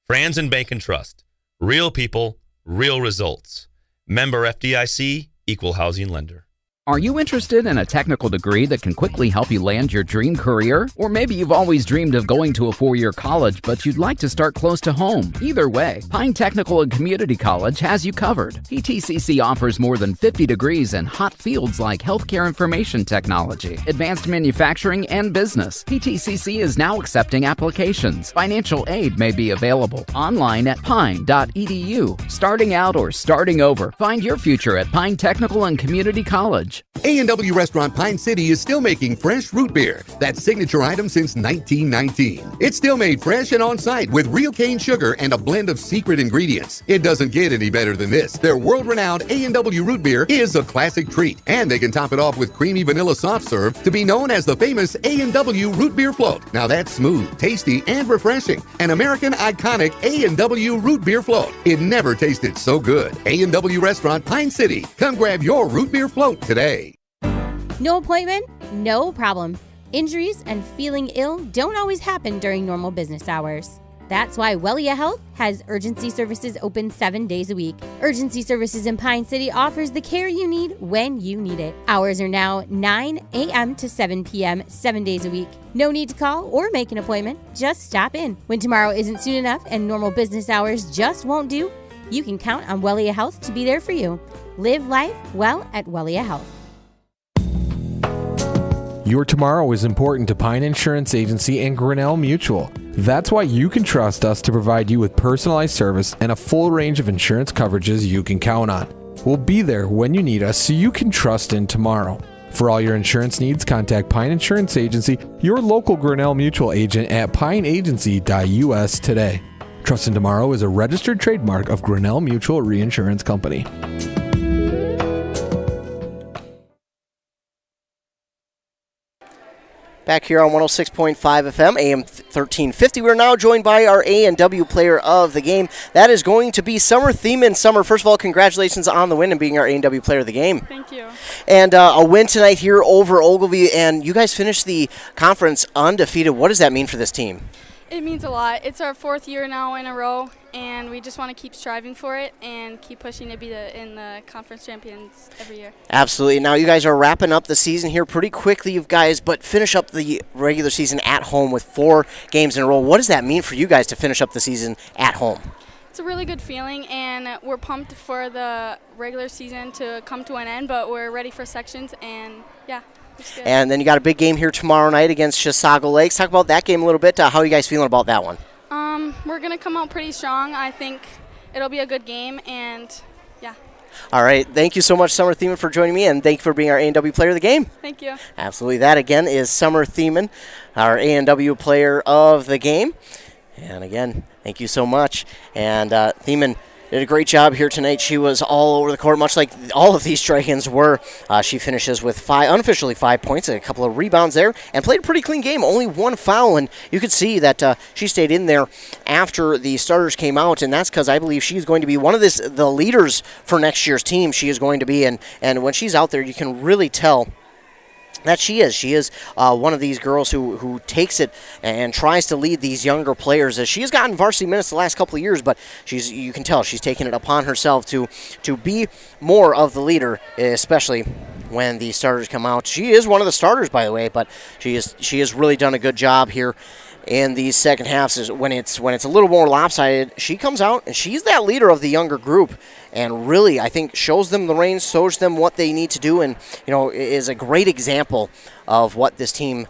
Franz and Bank and Trust. Real people, real results. Member FDIC, Equal Housing Lender. Are you interested in a technical degree that can quickly help you land your dream career? Or maybe you've always dreamed of going to a 4-year college, but you'd like to start close to home. Either way, Pine Technical and Community College has you covered. PTCC offers more than 50 degrees in hot fields like healthcare information technology, advanced manufacturing, and business. PTCC is now accepting applications. Financial aid may be available online at pine.edu. Starting out or starting over, find your future at Pine Technical and Community College. A&W Restaurant Pine City is still making fresh root beer, that signature item since 1919. It's still made fresh and on-site with real cane sugar and a blend of secret ingredients. It doesn't get any better than this. Their world-renowned A&W root beer is a classic treat, and they can top it off with creamy vanilla soft serve to be known as the famous A&W root beer float. Now that's smooth, tasty, and refreshing. An American iconic A&W root beer float. It never tasted so good. A&W Restaurant Pine City. Come grab your root beer float today. No appointment? No problem. Injuries and feeling ill don't always happen during normal business hours. That's why Wellia Health has urgency services open 7 days a week. Urgency Services in Pine City offers the care you need when you need it. Hours are now 9 a.m. to 7 p.m. 7 days a week. No need to call or make an appointment. Just stop in. When tomorrow isn't soon enough and normal business hours just won't do, you can count on Wellia Health to be there for you. Live life well at Wellia Health. Your tomorrow is important to Pine Insurance Agency and Grinnell Mutual. That's why you can trust us to provide you with personalized service and a full range of insurance coverages you can count on. We'll be there when you need us so you can trust in tomorrow. For all your insurance needs, contact Pine Insurance Agency, your local Grinnell Mutual agent at pineagency.us today. Trust in Tomorrow is a registered trademark of Grinnell Mutual Reinsurance Company. Back here on 106.5 FM, AM 1350. We're now joined by our A&W player of the game. That is going to be Summer Thiemann. Summer, first of all, congratulations on the win and being our A&W player of the game. Thank you. And a win tonight here over Ogilvie, and you guys finished the conference undefeated. What does that mean for this team? It means a lot. It's our 4th year now in a row, and we just want to keep striving for it and keep pushing to be in the conference champions every year. Absolutely. Now you guys are wrapping up the season here pretty quickly, you guys, but finish up the regular season at home with 4 games in a row. What does that mean for you guys to finish up the season at home? It's a really good feeling, and we're pumped for the regular season to come to an end, but we're ready for sections, and yeah. And then you got a big game here tomorrow night against Chisago Lakes. Talk about that game a little bit. How are you guys feeling about that one? We're going to come out pretty strong. I think it'll be a good game, and yeah. All right. Thank you so much, Summer Thiemann, for joining me, and thank you for being our A&W player of the game. Thank you. Absolutely. That, again, is Summer Thiemann, our A&W player of the game. And, again, thank you so much. And Thiemann did a great job here tonight. She was all over the court, much like all of these strike-ins were. She finishes with unofficially 5 points and a couple of rebounds there, and played a pretty clean game. Only 1 foul, and you could see that she stayed in there after the starters came out, and that's because I believe she's going to be one of the leaders for next year's team. She is going to be, and when she's out there, you can really tell that she is. She is one of these girls who takes it and tries to lead these younger players. As she has gotten varsity minutes the last couple of years, but you can tell she's taken it upon herself to be more of the leader, especially when the starters come out. She is one of the starters, by the way, but she has really done a good job here in these second halves. Is when it's a little more lopsided, she comes out and she's that leader of the younger group, and really I think shows them the reins, shows them what they need to do, and is a great example of what this team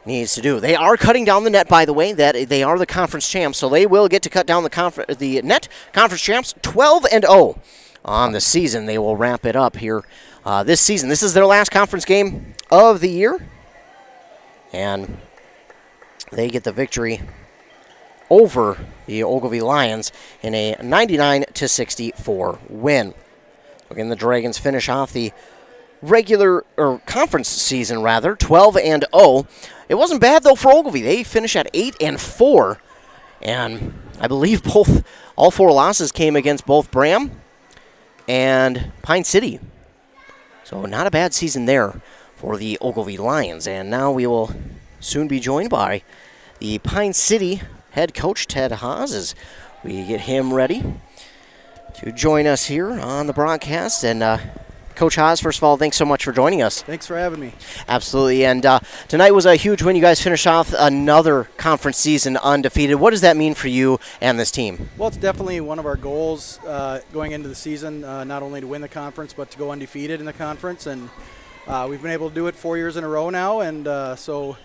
needs to do. They are cutting down the net, by the way. That they are the conference champs, so they will get to cut down the net. Conference champs 12-0 on the season. They will wrap it up here this season. This is their last conference game of the year, and they get the victory over the Ogilvie Lions in a 99-64 win. Again, the Dragons finish off the conference season 12-0. It wasn't bad though for Ogilvie. They finish at 8-4, and I believe all 4 losses came against both Bram and Pine City. So not a bad season there for the Ogilvie Lions. And now we will soon be joined by the Pine City head coach, Ted Haas, as we get him ready to join us here on the broadcast. And Coach Haas, first of all, thanks so much for joining us. Thanks for having me. Absolutely. And tonight was a huge win. You guys finished off another conference season undefeated. What does that mean for you and this team? Well, it's definitely one of our goals going into the season, not only to win the conference, but to go undefeated in the conference. And we've been able to do it 4 years in a row now. And so,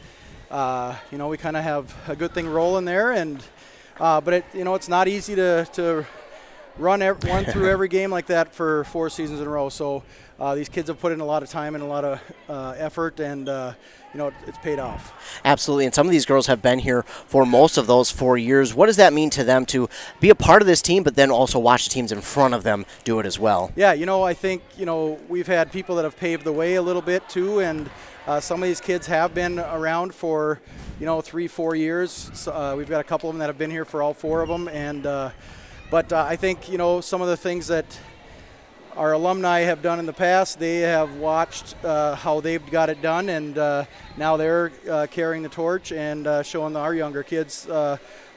we kind of have a good thing rolling there. And but it's not easy to run through every game like that for 4 seasons in a row. So these kids have put in a lot of time and a lot of effort, and it's paid off. Absolutely, and some of these girls have been here for most of those 4 years. What does that mean to them to be a part of this team, but then also watch the teams in front of them do it as well? Yeah, I think, we've had people that have paved the way a little bit too, and some of these kids have been around for, 3-4 years. So, we've got a couple of them that have been here for all 4 of them, and but I think, some of the things that our alumni have done in the past, they have watched how they've got it done, and now they're carrying the torch and showing our younger kids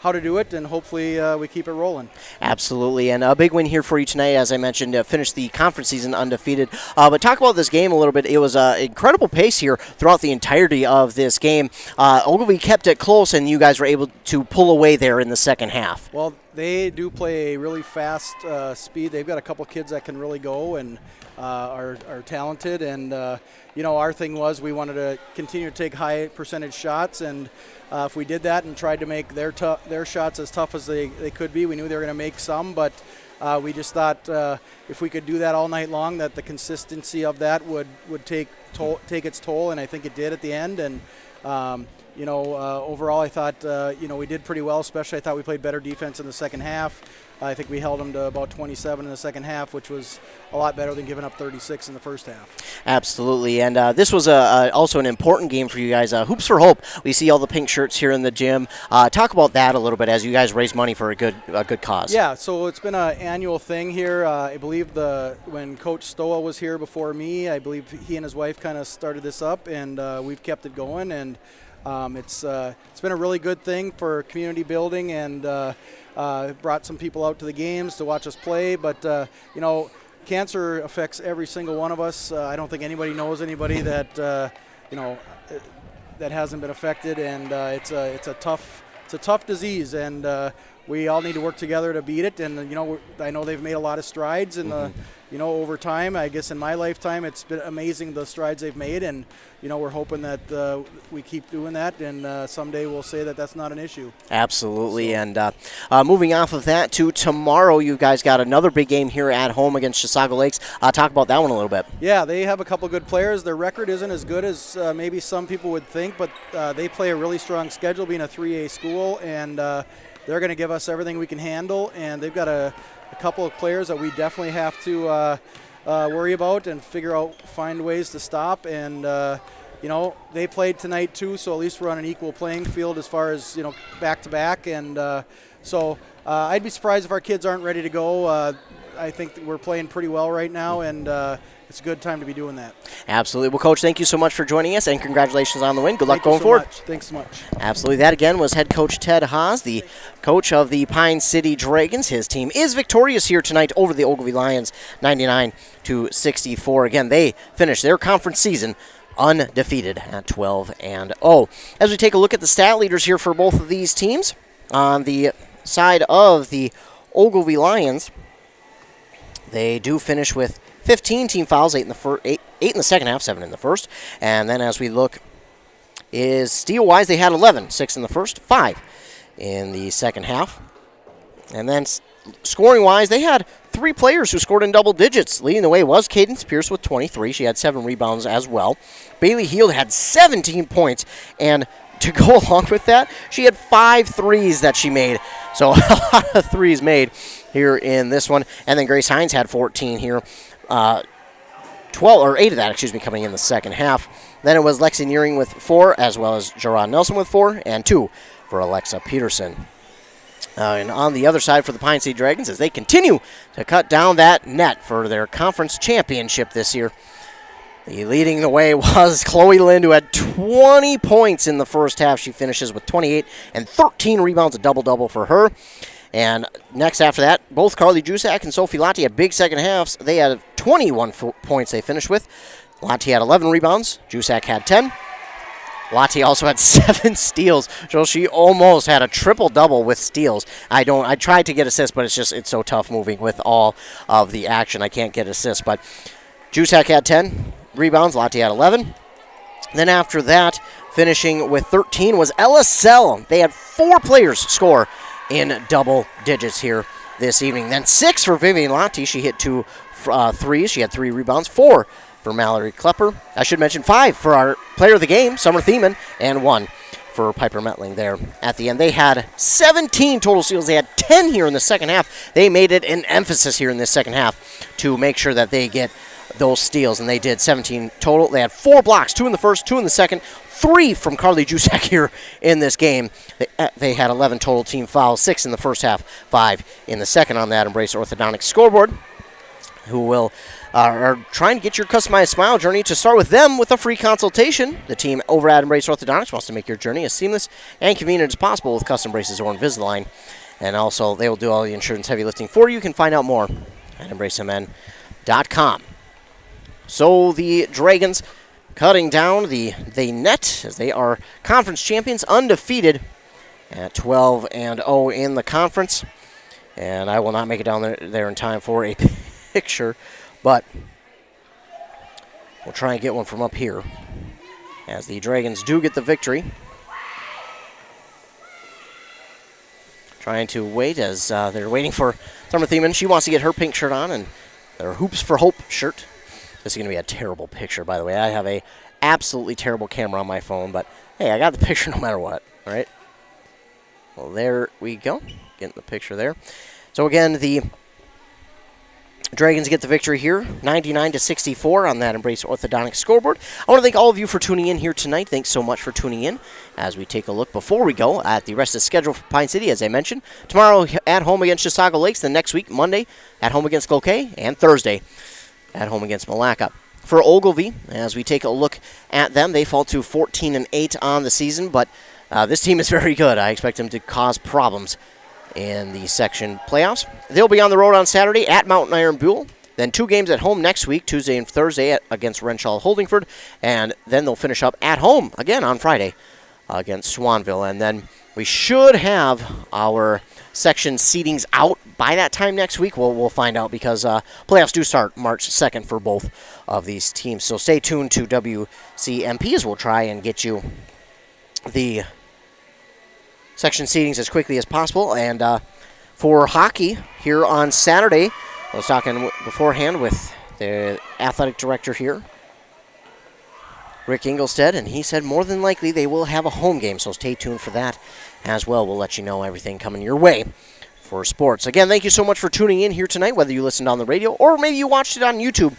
how to do it, and hopefully we keep it rolling. Absolutely, and a big win here for you tonight, as I mentioned, finished the conference season undefeated. But talk about this game a little bit. It was an incredible pace here throughout the entirety of this game. Ogilvie kept it close, and you guys were able to pull away there in the second half. Well, they do play a really fast speed. They've got a couple kids that can really go and are talented. And, our thing was we wanted to continue to take high percentage shots. And if we did that and tried to make their shots as tough as they could be, we knew they were going to make some. But we just thought if we could do that all night long, that the consistency of that would take its toll. And I think it did at the end. And overall, I thought, we did pretty well, especially I thought we played better defense in the second half. I think we held them to about 27 in the second half, which was a lot better than giving up 36 in the first half. Absolutely, and this was also an important game for you guys. Hoops for Hope. We see all the pink shirts here in the gym. Talk about that a little bit as you guys raise money for a good cause. Yeah, so it's been an annual thing here. I believe when Coach Stoa was here before me, I believe he and his wife kind of started this up, and we've kept it going. And it's been a really good thing for community building, and brought some people out to the games to watch us play. But cancer affects every single one of us. I don't think anybody knows anybody that that hasn't been affected, and it's a tough disease, and we all need to work together to beat it. And I know they've made a lot of strides in the over time. I guess in my lifetime, it's been amazing the strides they've made, and we're hoping that we keep doing that, and someday we'll say that that's not an issue. Absolutely, and moving off of that to tomorrow, you guys got another big game here at home against Chisago Lakes. Talk about that one a little bit. Yeah, they have a couple good players. Their record isn't as good as maybe some people would think, but they play a really strong schedule, being a 3A school, and they're going to give us everything we can handle, and they've got a couple of players that we definitely have to worry about and find ways to stop. And they played tonight too, so at least we're on an equal playing field as far as back to back. And so I'd be surprised if our kids aren't ready to go. I think that we're playing pretty well right now, and it's a good time to be doing that. Absolutely. Well, Coach, thank you so much for joining us, and congratulations on the win. Good luck going forward. Thanks so much. Absolutely. That, again, was head coach Ted Haas, the coach of the Pine City Dragons. His team is victorious here tonight over the Ogilvie Lions, 99-64. Again, they finished their conference season undefeated at 12-0. As we take a look at the stat leaders here for both of these teams, on the side of the Ogilvie Lions, they do finish with 15 team fouls, 8 in the second half, 7 in the first. And then as we look, is steal-wise, they had 11, 6 in the first, 5 in the second half. And then scoring-wise, they had 3 players who scored in double digits. Leading the way was Cadence Pierce with 23. She had 7 rebounds as well. Bailey Heald had 17 points. And to go along with that, she had 5 threes that she made. So a lot of threes made here in this one. And then Grace Hines had 14 here. 8 of that, coming in the second half. Then it was Lexi Nearing with 4, as well as Gerard Nelson with 4, and 2 for Alexa Peterson. And on the other side for the Pine City Dragons, as they continue to cut down that net for their conference championship this year. Leading the way was Chloe Lind, who had 20 points in the first half. She finishes with 28 and 13 rebounds, a double-double for her. And next after that, both Carly Jusak and Sophie Lotti had big second halves. They had 21 points they finished with. Lottie had 11 rebounds. Jusac had 10. Lottie also had 7 steals, so she almost had a triple-double with steals. I tried to get assists, but it's so tough moving with all of the action. I can't get assists, but Jusac had 10 rebounds. Lottie had 11. Then after that, finishing with 13 was LSL. They had 4 players score in double digits here this evening. Then 6 for Vivian Lottie. She hit 2 threes. She had 3 rebounds. 4 for Mallory Klepper. I should mention 5 for our player of the game, Summer Thiemann, and 1 for Piper Metling there at the end. They had 17 total steals. They had 10 here in the second half. They made it an emphasis here in the second half to make sure that they get those steals, and they did 17 total. They had 4 blocks, 2 in the first, 2 in the second, 3 from Carly Jusac here in this game. They had 11 total team fouls, 6 in the first half, 5 in the second on that Embrace Orthodontics scoreboard, who will are trying to get your customized smile journey. To start with them with a free consultation. The team over at Embrace Orthodontics wants to make your journey as seamless and convenient as possible with custom braces or Invisalign. And also, they will do all the insurance heavy lifting for you. You can find out more at embracemn.com. So the Dragons cutting down the net as they are conference champions, undefeated at 12-0 in the conference. And I will not make it down there in time for a picture, but we'll try and get one from up here as the Dragons do get the victory. Trying to wait as they're waiting for Summer Thiemann. She wants to get her pink shirt on and their Hoops for Hope shirt. This is going to be a terrible picture, by the way. I have a absolutely terrible camera on my phone, but hey, I got the picture no matter what, all right? Well, there we go. Getting the picture there. So again, the Dragons get the victory here, 99-64 on that Embrace Orthodontics scoreboard. I want to thank all of you for tuning in here tonight. Thanks so much for tuning in as we take a look before we go at the rest of the schedule for Pine City, as I mentioned. Tomorrow at home against Chisago Lakes, the next week, Monday, at home against Cloquet, and Thursday at home against Malacca. For Ogilvie, as we take a look at them, they fall to 14-8 on the season, but this team is very good. I expect them to cause problems in the section playoffs. They'll be on the road on Saturday at Mountain Iron Buell. Then 2 games at home next week, Tuesday and Thursday against Renshaw Holdingford. And then they'll finish up at home again on Friday against Swanville. And then we should have our section seedings out by that time next week. We'll find out because playoffs do start March 2nd for both of these teams. So stay tuned to WCMP as we'll try and get you the section seedings as quickly as possible. And for hockey here on Saturday, I was talking beforehand with the athletic director here, Rick Ingelstead, and he said more than likely they will have a home game, so stay tuned for that as well. We'll let you know everything coming your way for sports. Again, thank you so much for tuning in here tonight, whether you listened on the radio or maybe you watched it on YouTube.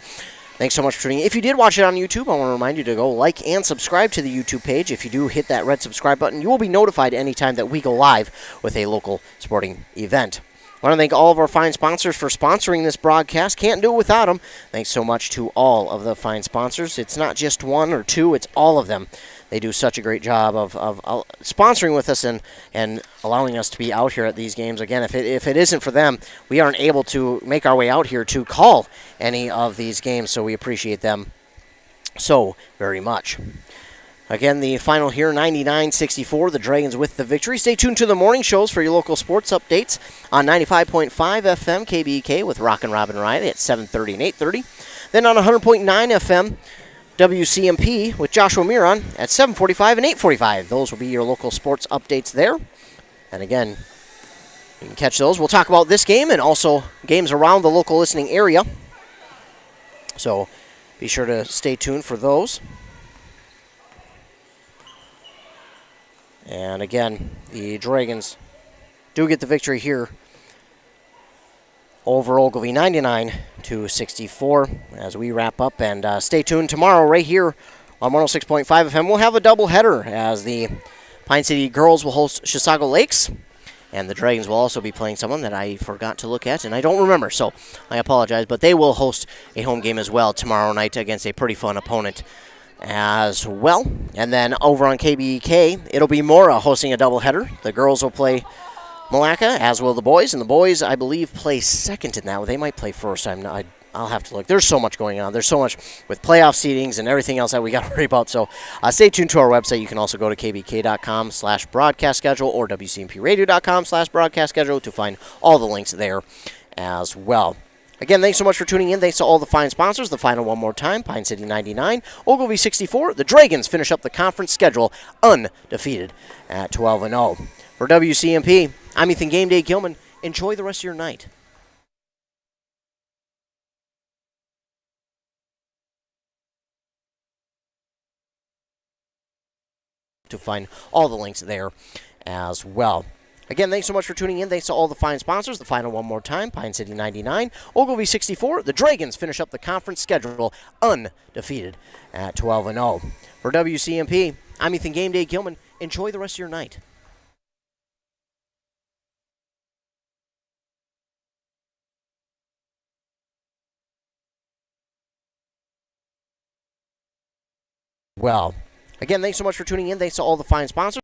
Thanks so much for tuning in. If you did watch it on YouTube, I want to remind you to go like and subscribe to the YouTube page. If you do hit that red subscribe button, you will be notified anytime that we go live with a local sporting event. I want to thank all of our fine sponsors for sponsoring this broadcast. Can't do it without them. Thanks so much to all of the fine sponsors. It's not just 1 or 2, it's all of them. They do such a great job of sponsoring with us and allowing us to be out here at these games. Again, if it isn't for them, we aren't able to make our way out here to call any of these games, so we appreciate them so very much. Again, the final here, 99-64, the Dragons with the victory. Stay tuned to the morning shows for your local sports updates on 95.5 FM KBEK with Rock and Robin Riley at 7:30 and 8:30. Then on 100.9 FM WCMP with Joshua Miron at 7:45 and 8:45. Those will be your local sports updates there. And again, you can catch those. We'll talk about this game and also games around the local listening area. So be sure to stay tuned for those. And again, the Dragons do get the victory here over Ogilvie, 99-64 as we wrap up. And stay tuned tomorrow right here on 106.5 FM. We'll have a doubleheader as the Pine City girls will host Chisago Lakes. And the Dragons will also be playing someone that I forgot to look at, and I don't remember, so I apologize. But they will host a home game as well tomorrow night against a pretty fun opponent as well. And then over on KBEK, it'll be Mora hosting a doubleheader. The girls will play Malacca, as will the boys. And the boys, I believe, play second in that. They might play first. I'm I'll have to look. There's so much going on. There's so much with playoff seedings and everything else that we got to worry about. So stay tuned to our website. You can also go to kbk.com/broadcast schedule or wcmpradio.com/broadcast schedule to find all the links there as well. Again, thanks so much for tuning in. Thanks to all the fine sponsors. The final one more time, Pine City 99, Ogilvie 64. The Dragons finish up the conference schedule undefeated at 12-0. For WCMP, I'm Ethan Game Day Gilman. Enjoy the rest of your night. To find all the links there as well. Again, thanks so much for tuning in. Thanks to all the fine sponsors. The final one more time, Pine City 99, Ogilvie 64. The Dragons finish up the conference schedule undefeated at 12-0. For WCMP, I'm Ethan Game Day Gilman. Enjoy the rest of your night. Well, again, thanks so much for tuning in. Thanks to all the fine sponsors.